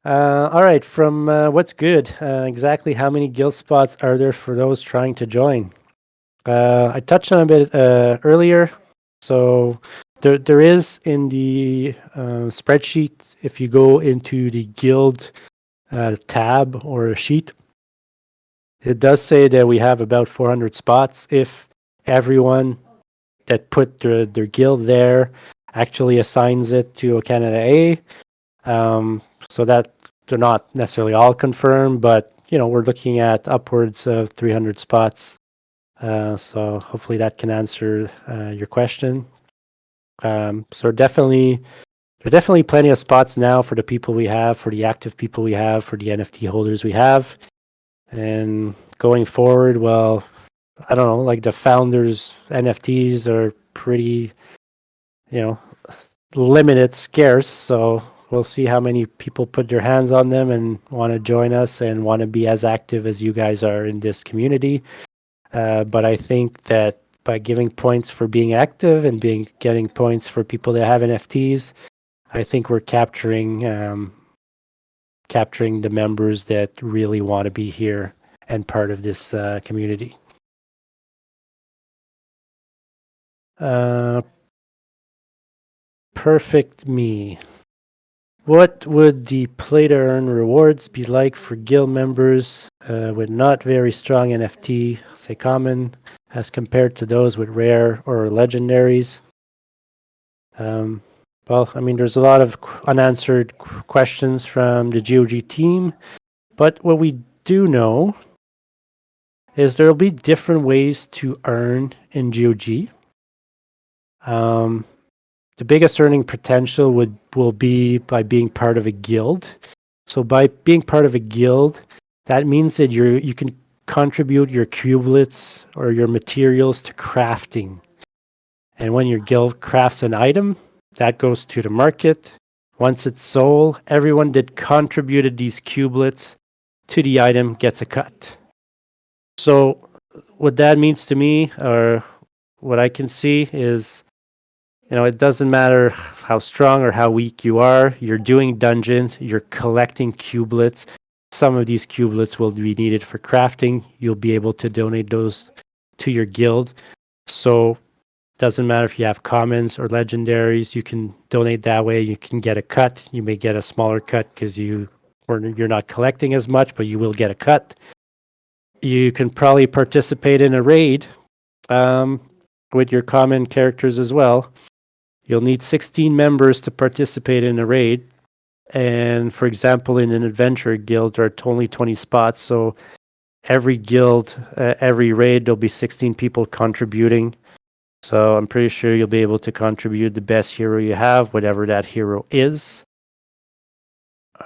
All right, from what's good? Exactly how many guild spots are there for those trying to join? I touched on a bit earlier. So there is in the spreadsheet, if you go into the guild tab or a sheet, it does say that we have about 400 spots if everyone that put their guild there actually assigns it to a Canada A. So that they're not necessarily all confirmed, but we're looking at upwards of 300 spots. So hopefully that can answer your question. So there are definitely plenty of spots now for the people we have, for the active people we have, for the NFT holders we have. And going forward, well, I don't know, like the founders' NFTs are pretty, you know, limited, scarce. So we'll see how many people put their hands on them and want to join us and want to be as active as you guys are in this community. But I think that by giving points for being active and getting points for people that have NFTs, I think we're capturing the members that really want to be here and part of this community. Perfect me. What would the play to earn rewards be like for guild members with not very strong NFT, say common, as compared to those with rare or legendaries? Um, well, I mean, there's a lot of unanswered questions from the GOG team, but what we do know is there will be different ways to earn in GOG. The biggest earning potential will be by being part of a guild. So by being part of a guild, that means that you can contribute your cubelets or your materials to crafting. And when your guild crafts an item, that goes to the market. Once it's sold, everyone that contributed these cubelets to the item gets a cut. So what that means to me, or what I can see, is it doesn't matter how strong or how weak you are. You're doing dungeons, you're collecting cubelets. Some of these cubelets will be needed for crafting. You'll be able to donate those to your guild. So doesn't matter if you have commons or legendaries, you can donate that way. You can get a cut. You may get a smaller cut because you're not collecting as much, but you will get a cut. You can probably participate in a raid with your common characters as well. You'll need 16 members to participate in a raid. And for example, in an adventure guild, there are only 20 spots. So every guild, every raid, there'll be 16 people contributing. So I'm pretty sure you'll be able to contribute the best hero you have, whatever that hero is.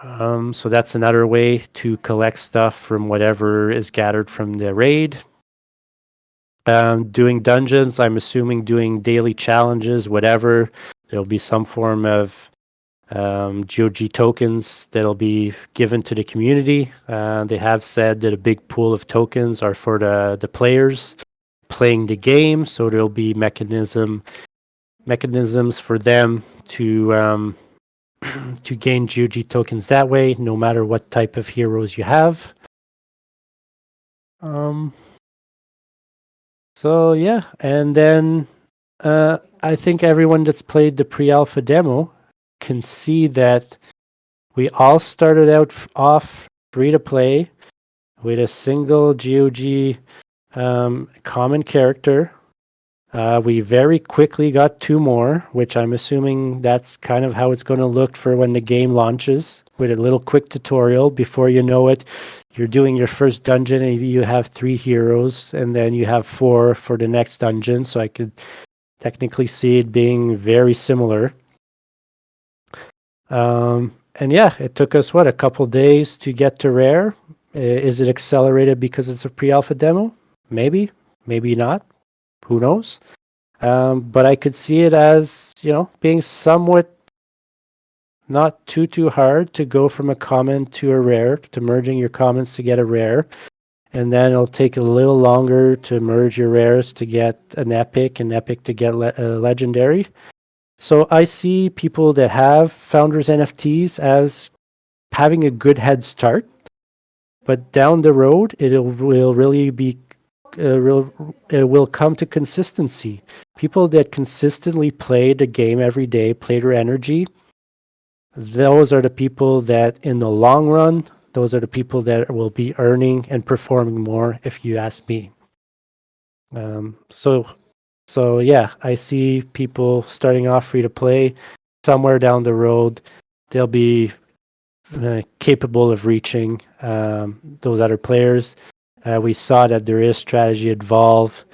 So that's another way to collect stuff from whatever is gathered from the raid. Doing dungeons, I'm assuming doing daily challenges, whatever. There'll be some form of GOG tokens that'll be given to the community. They have said that a big pool of tokens are for the players playing the game, so there'll be mechanisms for them to to gain GOG tokens that way, no matter what type of heroes you have. So yeah, and then I think everyone that's played the pre-alpha demo can see that we all started out off free to play with a single GOG common character. We very quickly got 2 more, which I'm assuming that's kind of how it's going to look for when the game launches, with a little quick tutorial. Before you know it, you're doing your first dungeon and you have 3 heroes, and then you have 4 for the next dungeon. So I could technically see it being very similar. And yeah, it took us, a couple days to get to rare. Is it accelerated because it's a pre-alpha demo? Maybe, maybe not. Who knows? But I could see it as, being somewhat not too hard to go from a common to a rare, to merging your commons to get a rare. And then it'll take a little longer to merge your rares to get an epic to get a legendary. So I see people that have Founders NFTs as having a good head start, but down the road it will really be it will come to consistency. People that consistently play the game every day, play their energy, those are the people that in the long run, those are the people that will be earning and performing more, if you ask me. So yeah, I see people starting off free to play. Somewhere down the road, they'll be capable of reaching those other players. We saw that there is strategy involved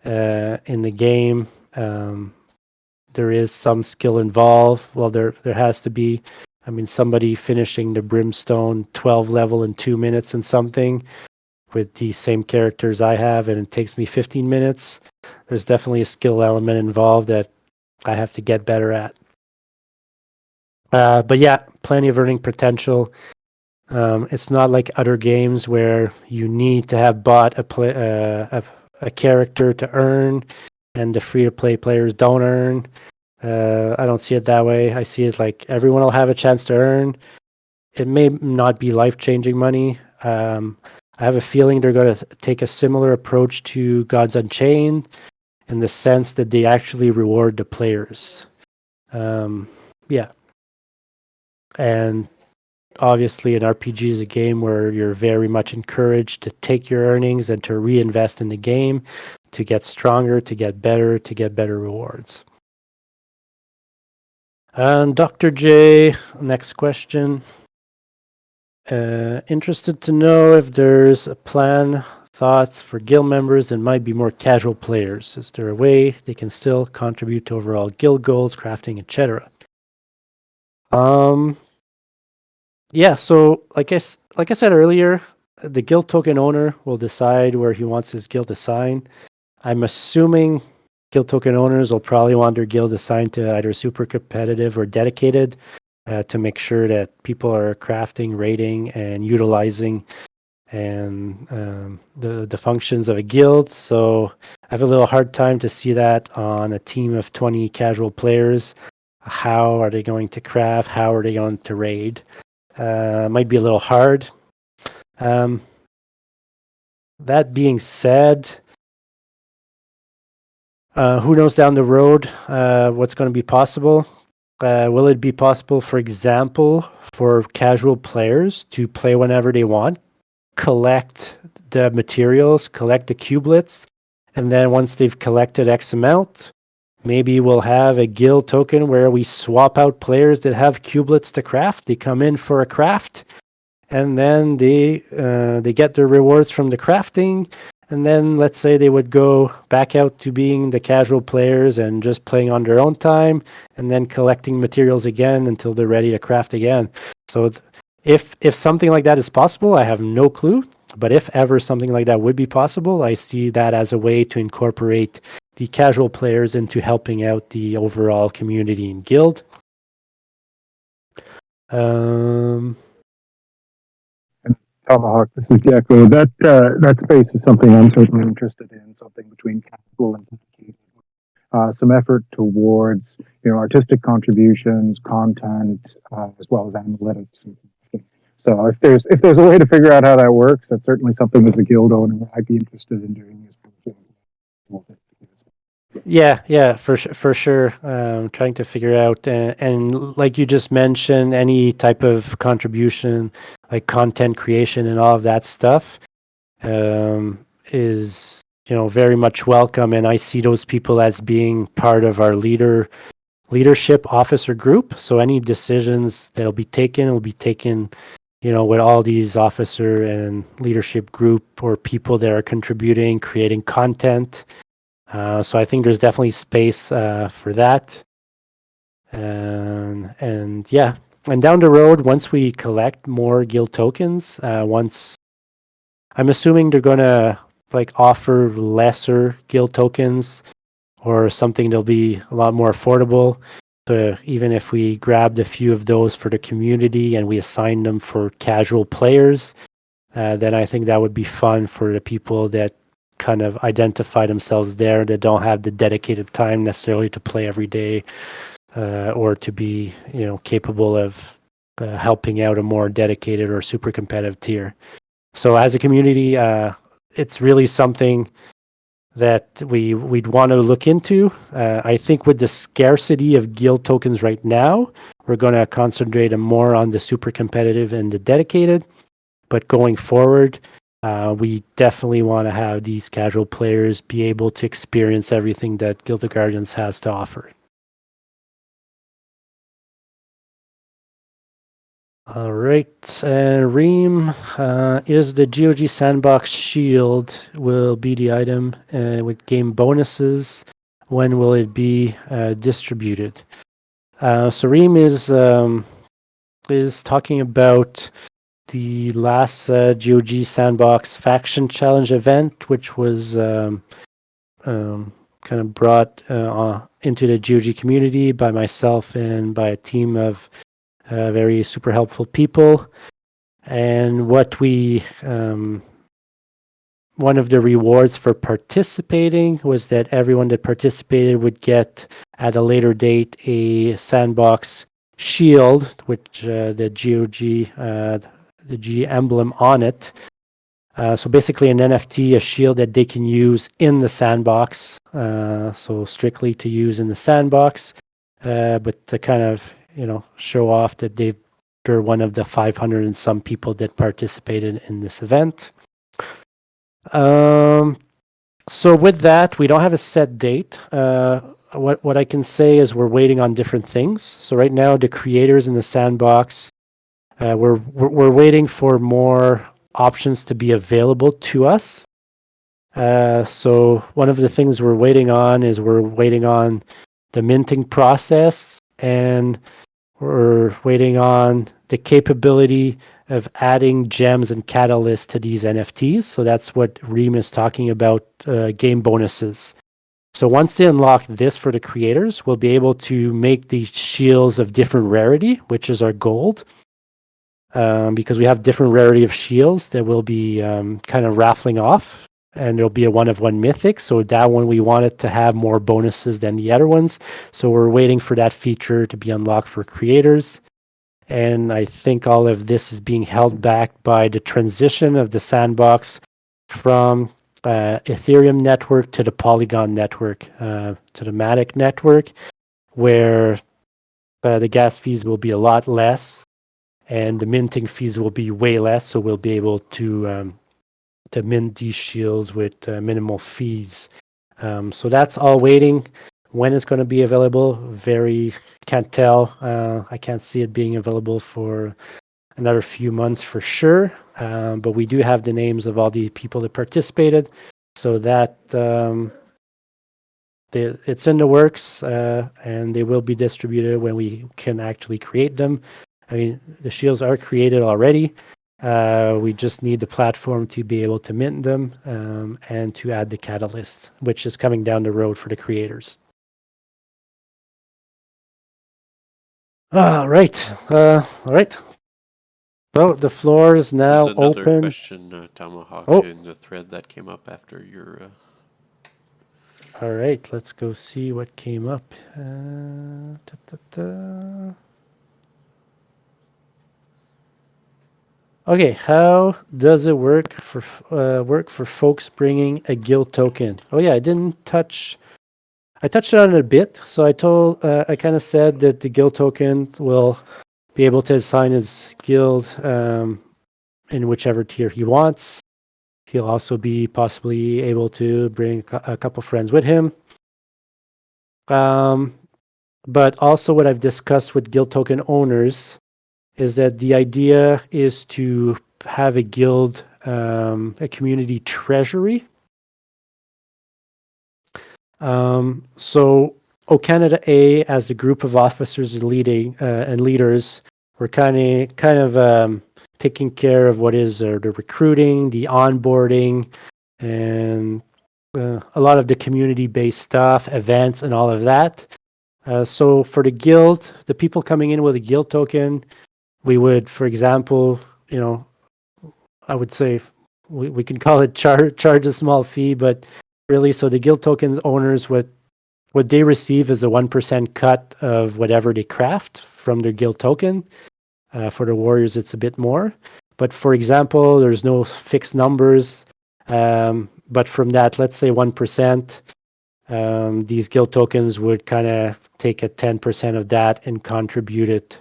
in the game. There is some skill involved. Well, there has to be. I mean, somebody finishing the Brimstone 12 level in 2 minutes and something with the same characters I have, and it takes me 15 minutes. There's definitely a skill element involved that I have to get better at. But yeah, plenty of earning potential. It's not like other games where you need to have bought a character to earn, and the free-to-play players don't earn. I don't see it that way. I see it like everyone will have a chance to earn. It may not be life-changing money. I have a feeling they're going to take a similar approach to Gods Unchained, in the sense that they actually reward the players. Yeah. And obviously an RPG is a game where you're very much encouraged to take your earnings and to reinvest in the game to get stronger, to get better rewards. And Dr. J, next question. Interested to know if there's a plan, thoughts for guild members and might be more casual players. Is there a way they can still contribute to overall guild goals, crafting, etc.? Yeah, so like I said earlier, the guild token owner will decide where he wants his guild assigned. I'm assuming guild token owners will probably want their guild assigned to either super competitive or dedicated, to make sure that people are crafting, raiding, and utilizing the functions of a guild. So I have a little hard time to see that on a team of 20 casual players. How are they going to craft? How are they going to raid? Might be a little hard. That being said, who knows down the road what's going to be possible? Will it be possible, for example, for casual players to play whenever they want, collect the materials, collect the cubelets, and then once they've collected X amount, maybe we'll have a guild token where we swap out players that have cubelets to craft. They come in for a craft, and then they get their rewards from the crafting, And then let's say they would go back out to being the casual players and just playing on their own time, and then collecting materials again until they're ready to craft again. So if something like that is possible, I have no clue. But if ever something like that would be possible, I see that as a way to incorporate the casual players into helping out the overall community and guild. Tomahawk, this is Gecko. That space is something I'm certainly interested in. Something between casual and dedicated. Some effort towards artistic contributions, content, as well as analytics. So if there's a way to figure out how that works, that's certainly something as a guild owner I'd be interested in doing. Yeah, for sure. Trying to figure out, and like you just mentioned, any type of contribution, like content creation and all of that stuff, is very much welcome. And I see those people as being part of our leadership officer group. So any decisions that'll be taken will be taken, with all these officer and leadership group or people that are contributing, creating content. So I think there's definitely space for that. And yeah, and down the road, once we collect more guild tokens, once I'm assuming they're gonna offer lesser guild tokens or something that'll be a lot more affordable. So even if we grabbed a few of those for the community and we assigned them for casual players, then I think that would be fun for the people that kind of identify themselves there, that don't have the dedicated time necessarily to play every day, or to be capable of helping out a more dedicated or super competitive tier. So as a community, it's really something that we'd want to look into. I think with the scarcity of guild tokens right now, we're going to concentrate more on the super competitive and the dedicated. But going forward, we definitely want to have these casual players be able to experience everything that Guild of Guardians has to offer. All right, Reem, is the GOG Sandbox Shield will be the item with game bonuses? When will it be distributed? So Reem is talking about the last GOG Sandbox Faction Challenge event, which was kind of brought into the GOG community by myself and by a team of very super helpful people. And what one of the rewards for participating was that everyone that participated would get at a later date a Sandbox Shield, which the G emblem on it. So basically an NFT, a shield that they can use in the sandbox. So strictly to use in the sandbox, but to kind of, show off that they're one of the 500 and some people that participated in this event. So with that, we don't have a set date. What I can say is we're waiting on different things. So right now, the creators in the sandbox, we're waiting for more options to be available to us. So one of the things we're waiting on is the minting process, and we're waiting on the capability of adding gems and catalysts to these NFTs. So that's what Reem is talking about, game bonuses. So once they unlock this for the creators, we'll be able to make these shields of different rarity, which is our gold. Because we have different rarity of shields that will be kind of raffling off, and there'll be a 1-of-1 mythic. So that one, we want it to have more bonuses than the other ones. So we're waiting for that feature to be unlocked for creators. And I think all of this is being held back by the transition of the sandbox from Ethereum network to the Polygon network, to the Matic network, where the gas fees will be a lot less and the minting fees will be way less. So we'll be able to mint these shields with minimal fees. So that's all waiting. When it's going to be available, can't tell. I can't see it being available for another few months for sure. But we do have the names of all the people that participated. so that it's in the works, and they will be distributed when we can actually create them. I mean, the shields are created already. We just need the platform to be able to mint them, and to add the catalysts, which is coming down the road for the creators. All right. All right. So the floor is now There's another open. question, Tomahawk, Oh. in the thread that came up after your. All right, let's go see what came up. Okay, how does it work for folks bringing a guild token? Oh yeah, I didn't touch. I touched on it a bit. So I kind of said that the guild token will be able to assign his guild in whichever tier he wants. He'll also be possibly able to bring a couple friends with him. But also what I've discussed with guild token owners is that the idea is to have a guild, a community treasury. So O Canada A, as the group of officers leading and leaders, we're kind of taking care of what is the recruiting, the onboarding, and a lot of the community-based stuff, events, and all of that. So for the guild, the people coming in with a guild token, we would, for example, I would say we can call it charge a small fee, but really, so the guild tokens owners, what they receive is a 1% cut of whatever they craft from their guild token. For the warriors, it's a bit more. But for example, there's no fixed numbers. But from that, let's say 1%, these guild tokens would kind of take a 10% of that and contribute it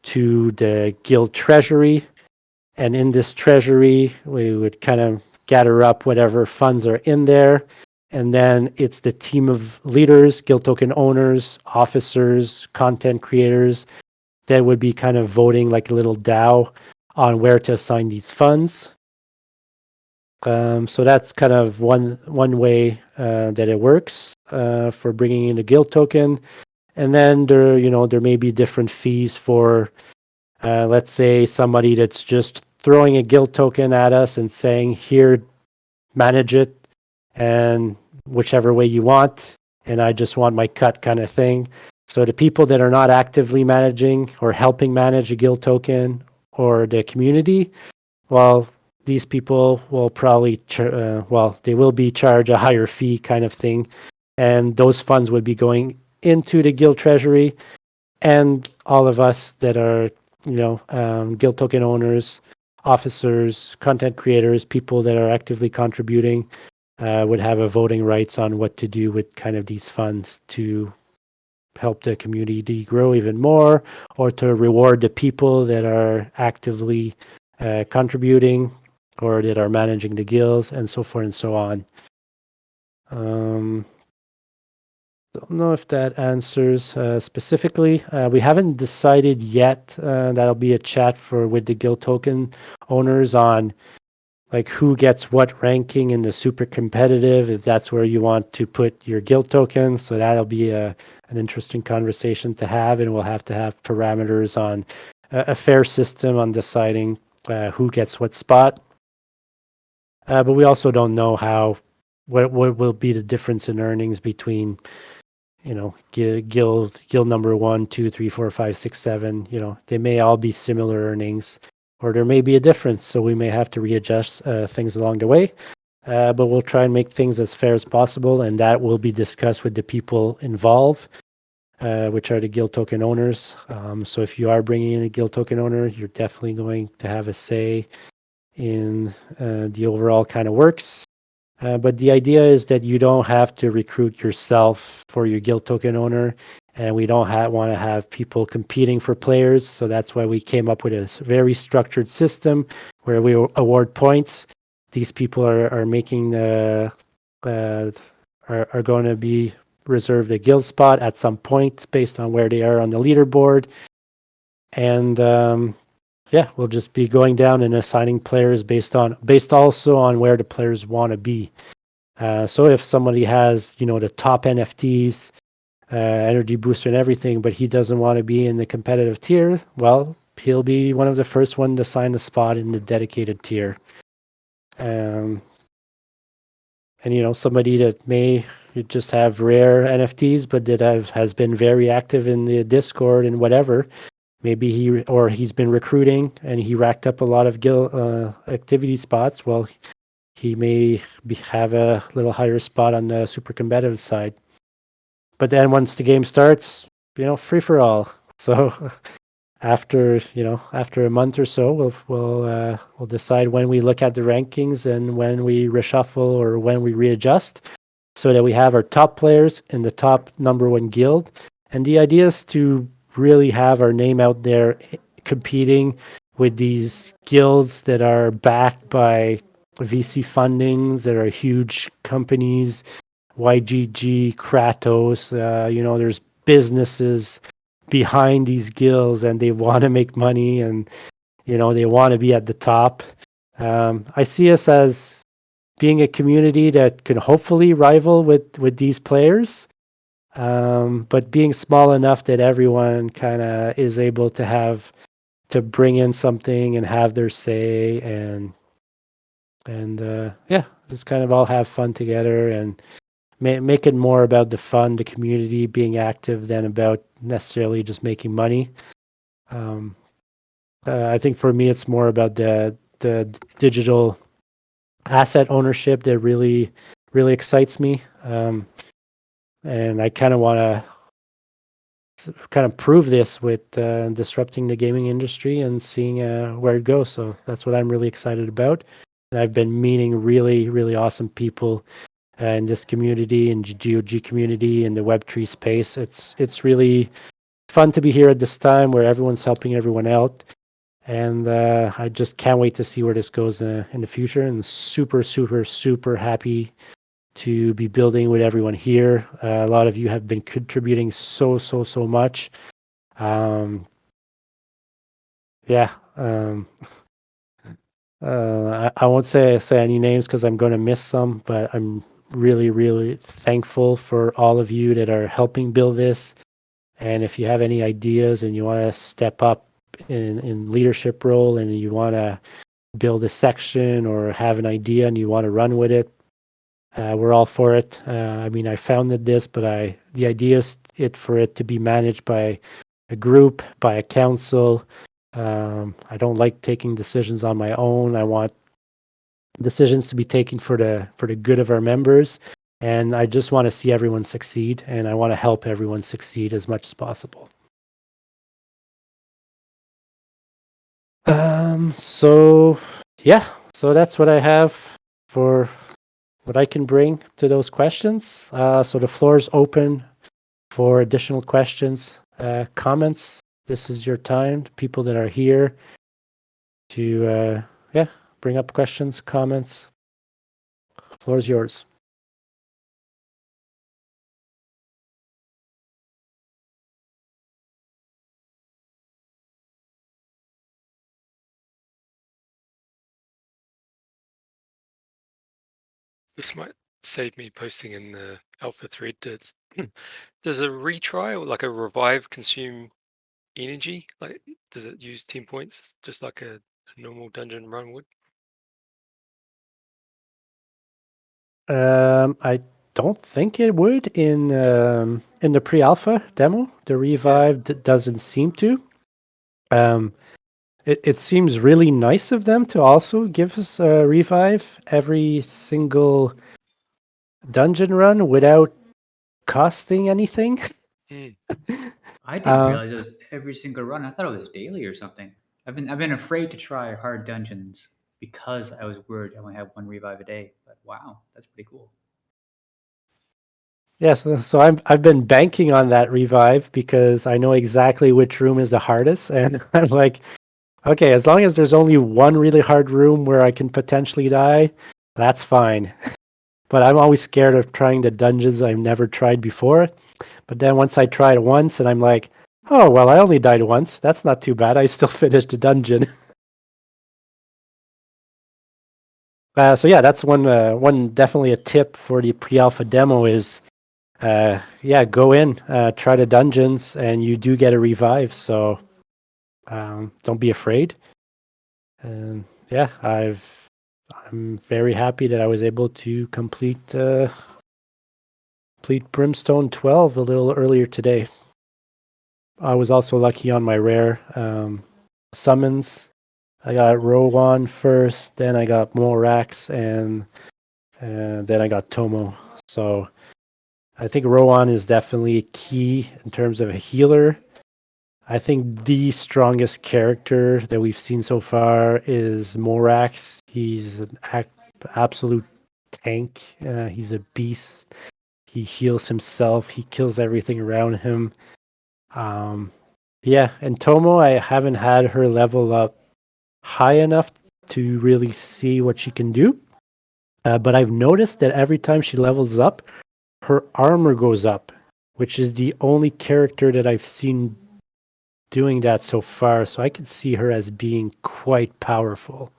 to the guild treasury. And in this treasury, we would kind of gather up whatever funds are in there. And then it's the team of leaders, guild token owners, officers, content creators that would be kind of voting like a little DAO on where to assign these funds. So that's kind of one way that it works for bringing in a guild token. And then there may be different fees for, let's say, somebody that's just throwing a guild token at us and saying, here, manage it, and whichever way you want, and I just want my cut kind of thing. So the people that are not actively managing or helping manage a guild token or the community, well, these people will probably, they will be charged a higher fee kind of thing. And those funds would be going into the guild treasury, and all of us that are, guild token owners, officers, content creators, people that are actively contributing, would have a voting rights on what to do with kind of these funds to help the community grow even more, or to reward the people that are actively contributing or that are managing the guilds, and so forth and so on. Don't know if that answers specifically. We haven't decided yet. That'll be a chat with the guild token owners on like who gets what ranking in the super competitive, if that's where you want to put your guild tokens. So that'll be an interesting conversation to have, and we'll have to have parameters on a fair system on deciding who gets what spot. But we also don't know what will be the difference in earnings between, guild number 1, 2, 3, 4, 5, 6, 7. They may all be similar earnings, or there may be a difference, so we may have to readjust things along the way. But we'll try and make things as fair as possible, and that will be discussed with the people involved, which are the guild token owners. So if you are bringing in a guild token owner, you're definitely going to have a say in the overall kind of works. But the idea is that you don't have to recruit yourself for your guild token owner, and we don't want to have people competing for players. So that's why we came up with a very structured system where we award points. These people are making are going to be reserved a guild spot at some point based on where they are on the leaderboard. And we'll just be going down and assigning players based also on where the players want to be. So if somebody has, the top NFTs, energy booster and everything, but he doesn't want to be in the competitive tier, well, he'll be one of the first one to sign a spot in the dedicated tier. And somebody that may just have rare NFTs, but that has been very active in the Discord and whatever. Maybe he's been recruiting and he racked up a lot of activity spots. Well, he may have a little higher spot on the super competitive side. But then once the game starts, free for all. So after a month or so, we'll decide when we look at the rankings and when we reshuffle or when we readjust, so that we have our top players in the top number one guild. And the idea is to really have our name out there competing with these guilds that are backed by VC fundings, that are huge companies, YGG, Kratos. There's businesses behind these guilds, and they want to make money, and they want to be at the top. I see us as being a community that can hopefully rival with these players, but being small enough that everyone kind of is able to bring in something and have their say, and just kind of all have fun together and make it more about the fun, the community, being active, than about necessarily just making money. I think for me, it's more about the digital asset ownership that really, really excites me. And I kind of want to kind of prove this with disrupting the gaming industry and seeing where it goes. So that's what I'm really excited about. And I've been meeting really, really awesome people in this community, in the GOG community, in the Web3 space. It's really fun to be here at this time where everyone's helping everyone out. And I just can't wait to see where this goes in the future. And super, super, super happy to be building with everyone here. A lot of you have been contributing so much. Yeah. I won't say any names because I'm going to miss some, but I'm really, really thankful for all of you that are helping build this. And if you have any ideas and you want to step up in leadership role, and you want to build a section or have an idea and you want to run with it, we're all for it. I founded this, but the idea is for it to be managed by a group, by a council. I don't like taking decisions on my own. I want decisions to be taken for the good of our members, and I just want to see everyone succeed, and I want to help everyone succeed as much as possible. So that's what I have for what I can bring to those questions. So the floor is open for additional questions, comments. This is your time, people that are here, to bring up questions, comments. The floor is yours. This might save me posting in the alpha thread. Does a retry or like a revive consume energy? Like, does it use 10 points just like a normal dungeon run would? I don't think it would in the pre-alpha demo. The revive doesn't seem to. It seems really nice of them to also give us a revive every single dungeon run without costing anything. I didn't realize it was every single run. I thought it was daily or something. I've been afraid to try hard dungeons because I was worried I only have one revive a day. But wow, that's pretty cool. Yes, so I've been banking on that revive because I know exactly which room is the hardest, and I'm like, okay, as long as there's only one really hard room where I can potentially die, that's fine. But I'm always scared of trying the dungeons I've never tried before. But then once I try it once, and I'm like, oh, well, I only died once. That's not too bad. I still finished the dungeon. So yeah, that's one definitely a tip for the pre-alpha demo is, go in, try the dungeons, and you do get a revive. So don't be afraid. And yeah, I'm very happy that I was able to complete Brimstone 12 a little earlier today. I was also lucky on my rare summons. I got Rowan first, then I got Morax, and then I got Tomo. So I think Rowan is definitely key in terms of a healer. I think the strongest character that we've seen so far is Morax. He's an absolute tank. He's a beast. He heals himself. He kills everything around him. Yeah, and Tomo, I haven't had her level up high enough to really see what she can do. But I've noticed that every time she levels up, her armor goes up, which is the only character that I've seen doing that so far. So I could see her as being quite powerful.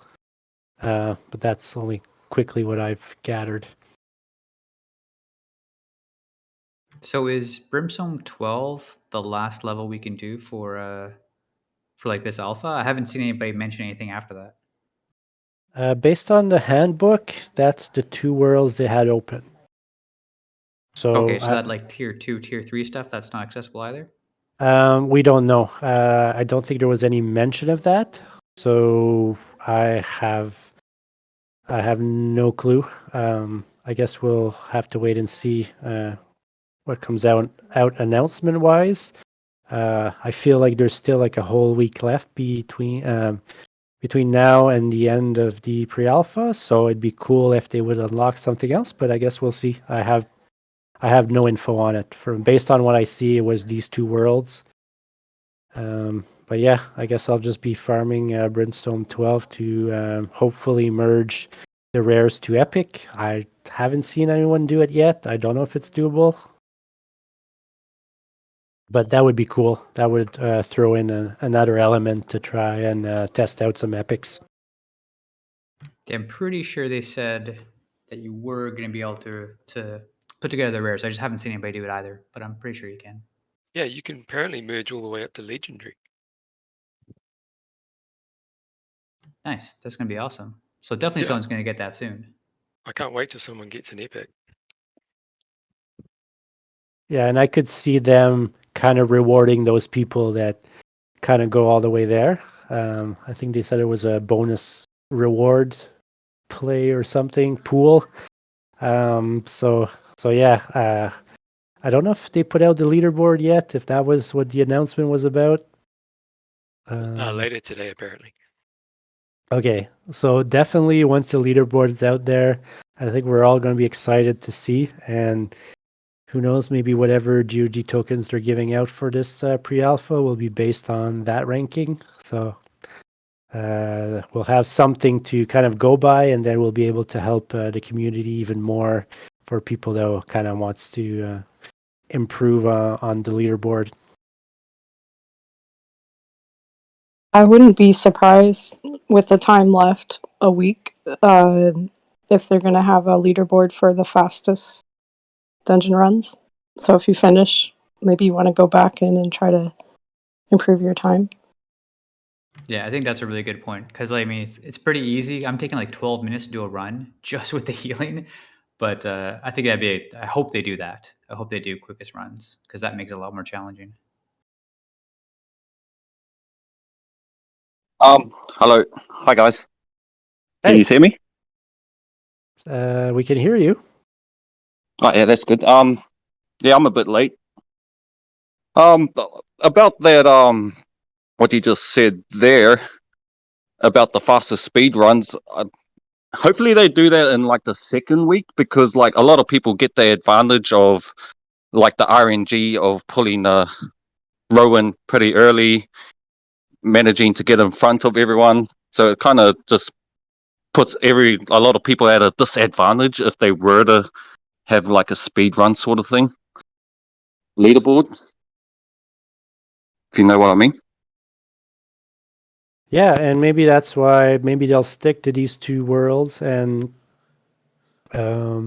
But that's only quickly what I've gathered. So is Brimstone 12 the last level we can do for like this alpha? I haven't seen anybody mention anything after that. Based on the handbook, that's the 2 worlds they had open. So Okay, so that like tier 2, tier 3 stuff, that's not accessible either? we don't know. I don't think there was any mention of that. So I have no clue. I guess we'll have to wait and see what comes out announcement wise. I feel like there's still like a whole week left between now and the end of the pre-alpha. So it'd be cool if they would unlock something else. But I guess we'll see. I have no info on it. Based on what I see, it was these 2 worlds. But yeah, I guess I'll just be farming Brimstone 12 to hopefully merge the rares to epic. I haven't seen anyone do it yet. I don't know if it's doable, but that would be cool. That would throw in another element to try and test out some epics. Yeah, I'm pretty sure they said that you were going to be able to put together the rares. I just haven't seen anybody do it either, but I'm pretty sure you can. Yeah, you can apparently merge all the way up to legendary. Nice. That's going to be awesome. So definitely someone's going to get that soon. I can't wait till someone gets an epic. Yeah, and I could see them kind of rewarding those people that kind of go all the way there. I think they said it was a bonus reward play or something pool. So yeah, I don't know if they put out the leaderboard yet, if that was what the announcement was about. Later today, apparently. Okay, so definitely once the leaderboard is out there, I think we're all going to be excited to see. And who knows, maybe whatever GOG tokens they're giving out for this pre-alpha will be based on that ranking. So we'll have something to kind of go by, and then we'll be able to help the community even more for people that kind of wants to improve on the leaderboard. I wouldn't be surprised with the time left, a week, if they're going to have a leaderboard for the fastest dungeon runs. So if you finish, maybe you want to go back in and try to improve your time. Yeah, I think that's a really good point because I mean it's pretty easy. I'm taking like 12 minutes to do a run just with the healing, but I think I hope they do that. I hope they do quickest runs because that makes it a lot more challenging. Hello. Hi, guys. Can Hey. you hear me? We can hear you. Oh, yeah, that's good. Yeah, I'm a bit late. About that, what you just said there about the fastest speed runs. Hopefully they do that in like the second week because like a lot of people get the advantage of like the RNG of pulling Rowan pretty early, managing to get in front of everyone. So it kind of just puts a lot of people at a disadvantage if they were to have like a speed run sort of thing. Leaderboard. If you know what I mean. Yeah, and maybe that's why maybe they'll stick to these two worlds and yeah,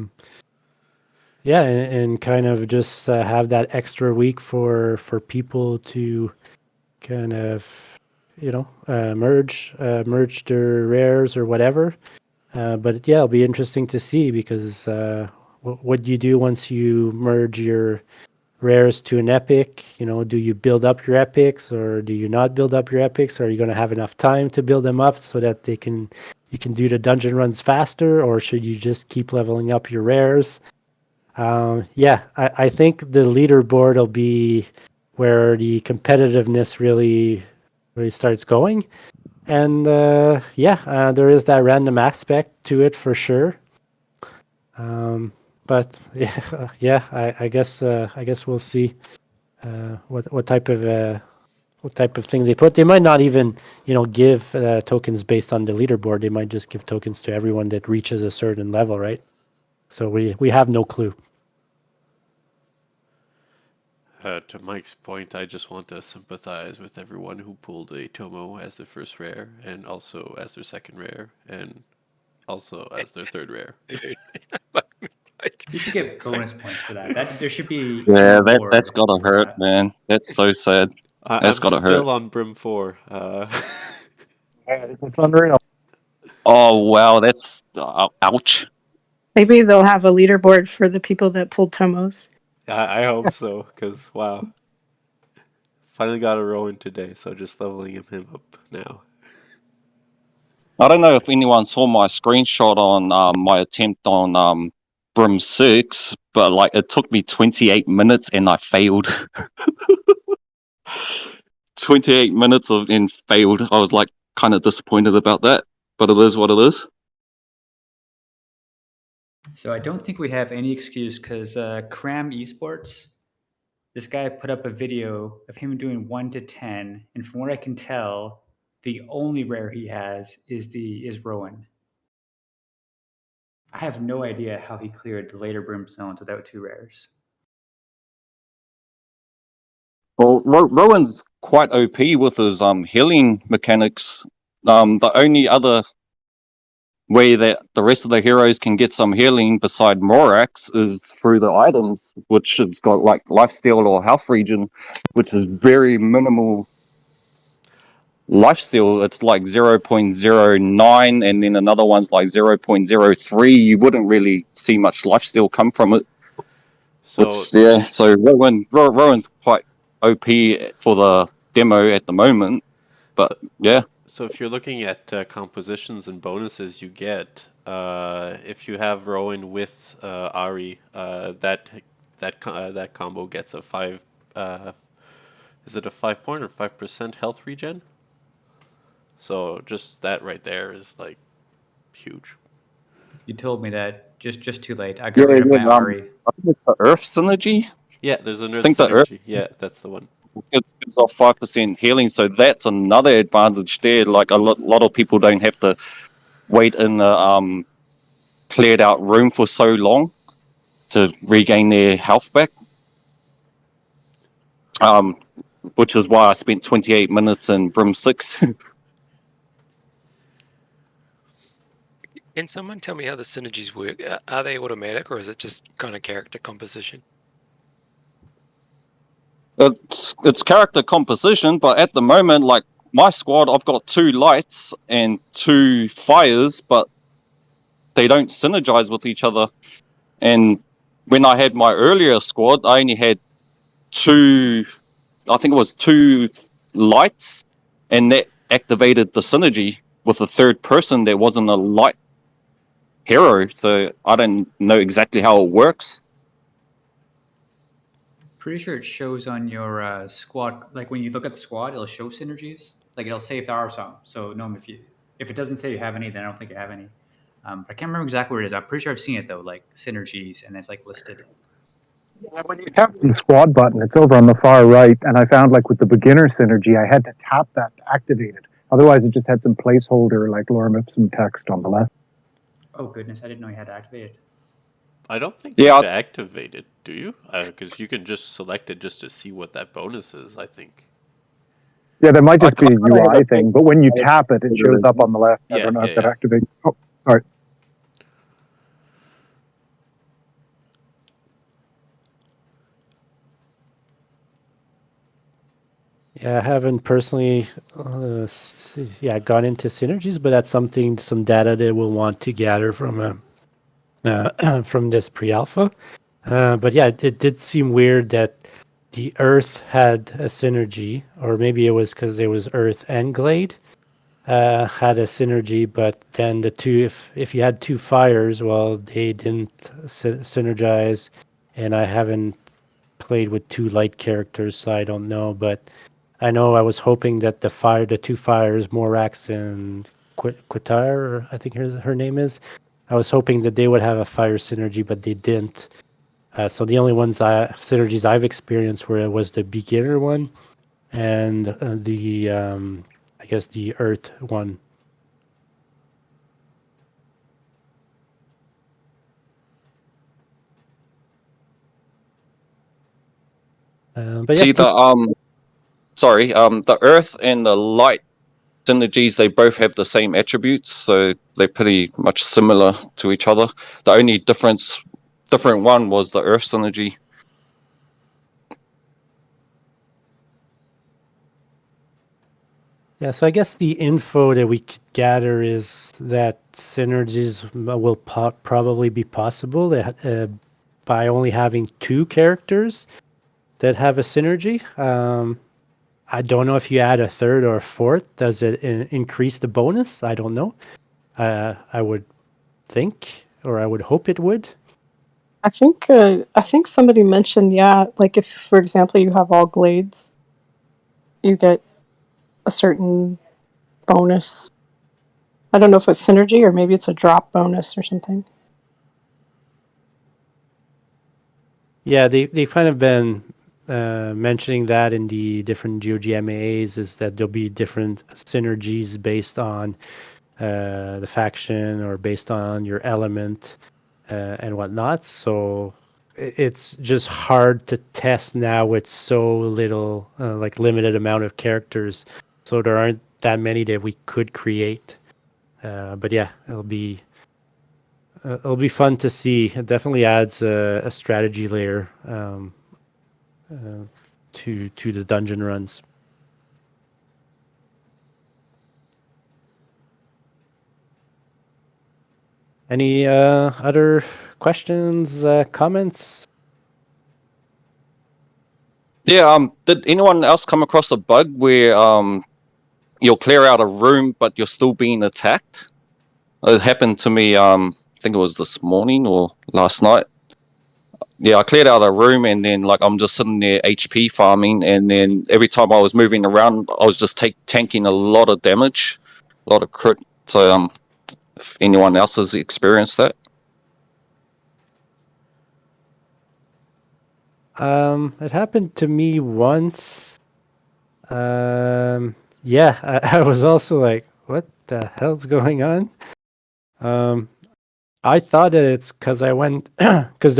and kind of just have that extra week for people to kind of merge their rares or whatever. But yeah, it'll be interesting to see because what do you do once you merge your rares to an epic? Do you build up your epics or do you not build up your epics? Are you going to have enough time to build them up so that you can do the dungeon runs faster, or should you just keep leveling up your rares? Yeah, I think the leaderboard will be where the competitiveness really starts going. And there is that random aspect to it for sure. But I guess we'll see what type of thing they put. They might not even give tokens based on the leaderboard. They might just give tokens to everyone that reaches a certain level, right? So we have no clue. To Mike's point, I just want to sympathize with everyone who pulled a Tomo as their first rare, and also as their second rare, and also as their third rare. You should get bonus points for that. There should be Yeah, an award that's gotta for hurt, that. man. That's so sad. That's I'm gotta still hurt. on Brim 4. It's unreal. Oh wow, that's ouch. Maybe they'll have a leaderboard for the people that pulled Tomos. I hope so, because wow. Finally got a Rowan today, so just leveling him up now. I don't know if anyone saw my screenshot on my attempt on Brim 6, but like it took me 28 minutes and I failed. 28 minutes and failed. I was like kind of disappointed about that, but it is what it is. So I don't think we have any excuse because Cram Esports, this guy put up a video of him doing 1 to 10, and from what I can tell, the only rare he has is Rowan. I have no idea how he cleared the later Brim zones without 2 rares. Well, Rowan's quite OP with his healing mechanics. The only other way that the rest of the heroes can get some healing beside Morax is through the items, which has got like lifesteal or health regen, which is very minimal lifesteal. It's like 0.09, and then another one's like 0.03. You wouldn't really see much lifesteal come from it. So So Rowan's quite OP for the demo at the moment, but yeah. So if you're looking at compositions and bonuses you get, if you have Rowan with Ari, that combo gets a 5. Is it a 5 point or 5% health regen? So just that right there is like huge. You told me that just too late. I got rid of my Ari. I think it's the Earth synergy. Yeah, there's an I Earth think the Earth synergy. Yeah, that's the one. gives off 5% healing, so that's another advantage there. Like a lot of people don't have to wait in the cleared out room for so long to regain their health back. Which is why I spent 28 minutes in Brim 6. Can someone tell me how the synergies work? Are they automatic or is it just kind of character composition? It's character composition, but at the moment, like my squad, I've got 2 lights and 2 fires, but they don't synergize with each other. And when I had my earlier squad, I only had 2, I think it was 2 lights, and that activated the synergy with a third person that wasn't a light hero. So I don't know exactly how it works. Pretty sure it shows on your squad. Like when you look at the squad, it'll show synergies. Like it'll say if there are some. So no, if it doesn't say you have any, then I don't think you have any. But I can't remember exactly where it is. I'm pretty sure I've seen it though, like synergies, and it's like listed. When you tap the squad button, it's over on the far right, and I found like with the beginner synergy, I had to tap that to activate it. Otherwise, it just had some placeholder like lorem ipsum text on the left. Oh goodness, I didn't know you had to activate it. I don't think you have to activate it, do you? Because you can just select it just to see what that bonus is, I think. Yeah, that might I just be a kinda had UI a thing, but when you tap it, it shows up on the left. I Yeah, don't know yeah, if that yeah. activates. Oh, all right. Yeah, I haven't personally, gone into synergies, but that's something, some data that we'll want to gather from from this pre-alpha. But yeah, it did seem weird that the Earth had a synergy, or maybe it was because it was Earth and Glade had a synergy, but then the two, if you had two fires, well, they didn't synergize, and I haven't played with two light characters, so I don't know, but I know I was hoping that the two fires, Morax and Quitar, I think her name is. I was hoping that they would have a fire synergy, but they didn't. So the only synergies I've experienced was the beginner one and the I guess the Earth one. But yeah, See the Earth and the Light synergies. They both have the same attributes, so they're pretty much similar to each other. The only different one was the Earth synergy. yeah, so I guess the info that we could gather is that synergies will probably be possible by only having two characters that have a synergy. I don't know if you add a third or a fourth, does it increase the bonus? I don't know. I would think, or I would hope it would. I think somebody mentioned, yeah, like if, for example, you have all glades, you get a certain bonus. I don't know if it's synergy or maybe it's a drop bonus or something. Yeah, they've kind of been mentioning that in the different GOG is that there'll be different synergies based on the faction or based on your element and whatnot. So it's just hard to test now with so little, like limited amount of characters. So there aren't that many that we could create. But yeah, it'll be fun to see. It definitely adds a strategy layer to the dungeon runs. Any other questions, comments? Yeah. Did anyone else come across a bug where you'll clear out a room but you're still being attacked? It happened to me. I think it was this morning or last night. Yeah, I cleared out a room and then like I'm just sitting there HP farming, and then every time I was moving around, I was just tanking a lot of damage, a lot of crit. So if anyone else has experienced that. It happened to me once. Yeah, I was also like, what the hell's going on? I thought that it's because I went, because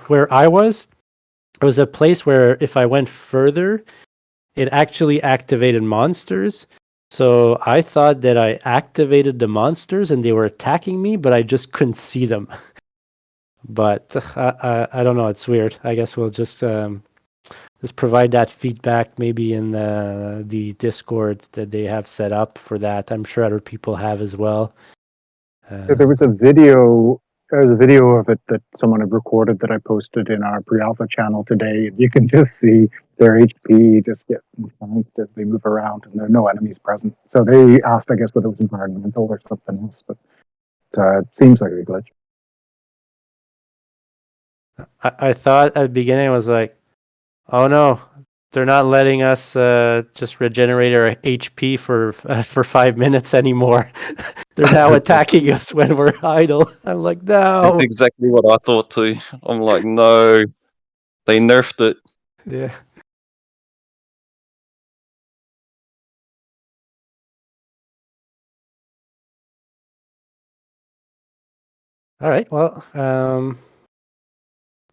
where I was, it was a place where if I went further, it actually activated monsters. So I thought that I activated the monsters and they were attacking me, but I just couldn't see them. But I don't know. It's weird. I guess we'll just provide that feedback maybe in the Discord that they have set up for that. I'm sure other people have as well. So there was a video. There was a video of it that someone had recorded that I posted in our pre-alpha channel today. You can just see their HP just get tanked as they move around, and there are no enemies present. So they asked, I guess, whether it was environmental or something else, but it seems like a glitch. I thought at the beginning I was like, oh no, they're not letting us just regenerate our HP for 5 minutes anymore. They're now attacking us when we're idle. I'm like, That's no. exactly what I thought too. I'm like, no, they nerfed it. Yeah. All right. Well,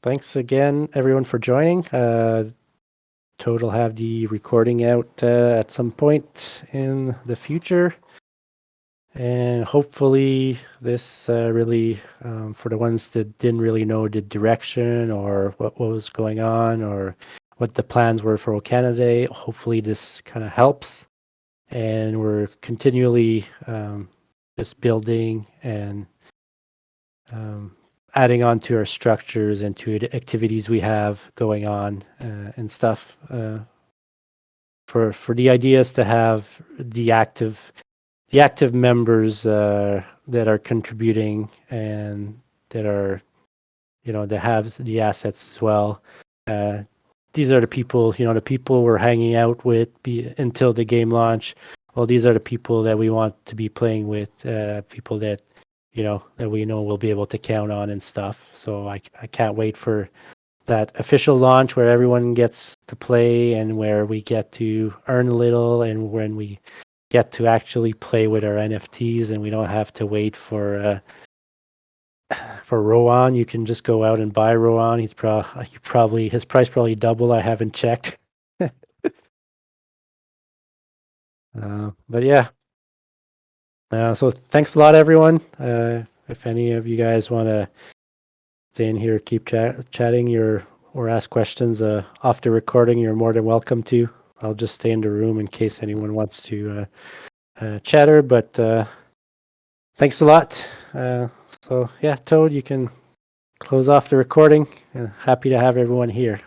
thanks again, everyone, for joining. Toad will have the recording out at some point in the future. And hopefully this really, for the ones that didn't really know the direction or what was going on or what the plans were for Canada Day, hopefully this kind of helps. And we're continually just building and adding on to our structures and to the activities we have going on and stuff. For the idea is to have the active members that are contributing and that are, that have the assets as well. These are the people, the people we're hanging out with until the game launch. Well, these are the people that we want to be playing with, people that, that we know we'll be able to count on and stuff. So I can't wait for that official launch where everyone gets to play and where we get to earn a little and when we get to actually play with our NFTs and we don't have to wait for Rowan. You can just go out and buy Rowan. His price probably double. I haven't checked. But yeah. So thanks a lot, everyone. If any of you guys want to stay in here, keep chatting or ask questions off the recording, you're more than welcome to. I'll just stay in the room in case anyone wants to chatter, but thanks a lot. So yeah, Toad, you can close off the recording. Happy to have everyone here.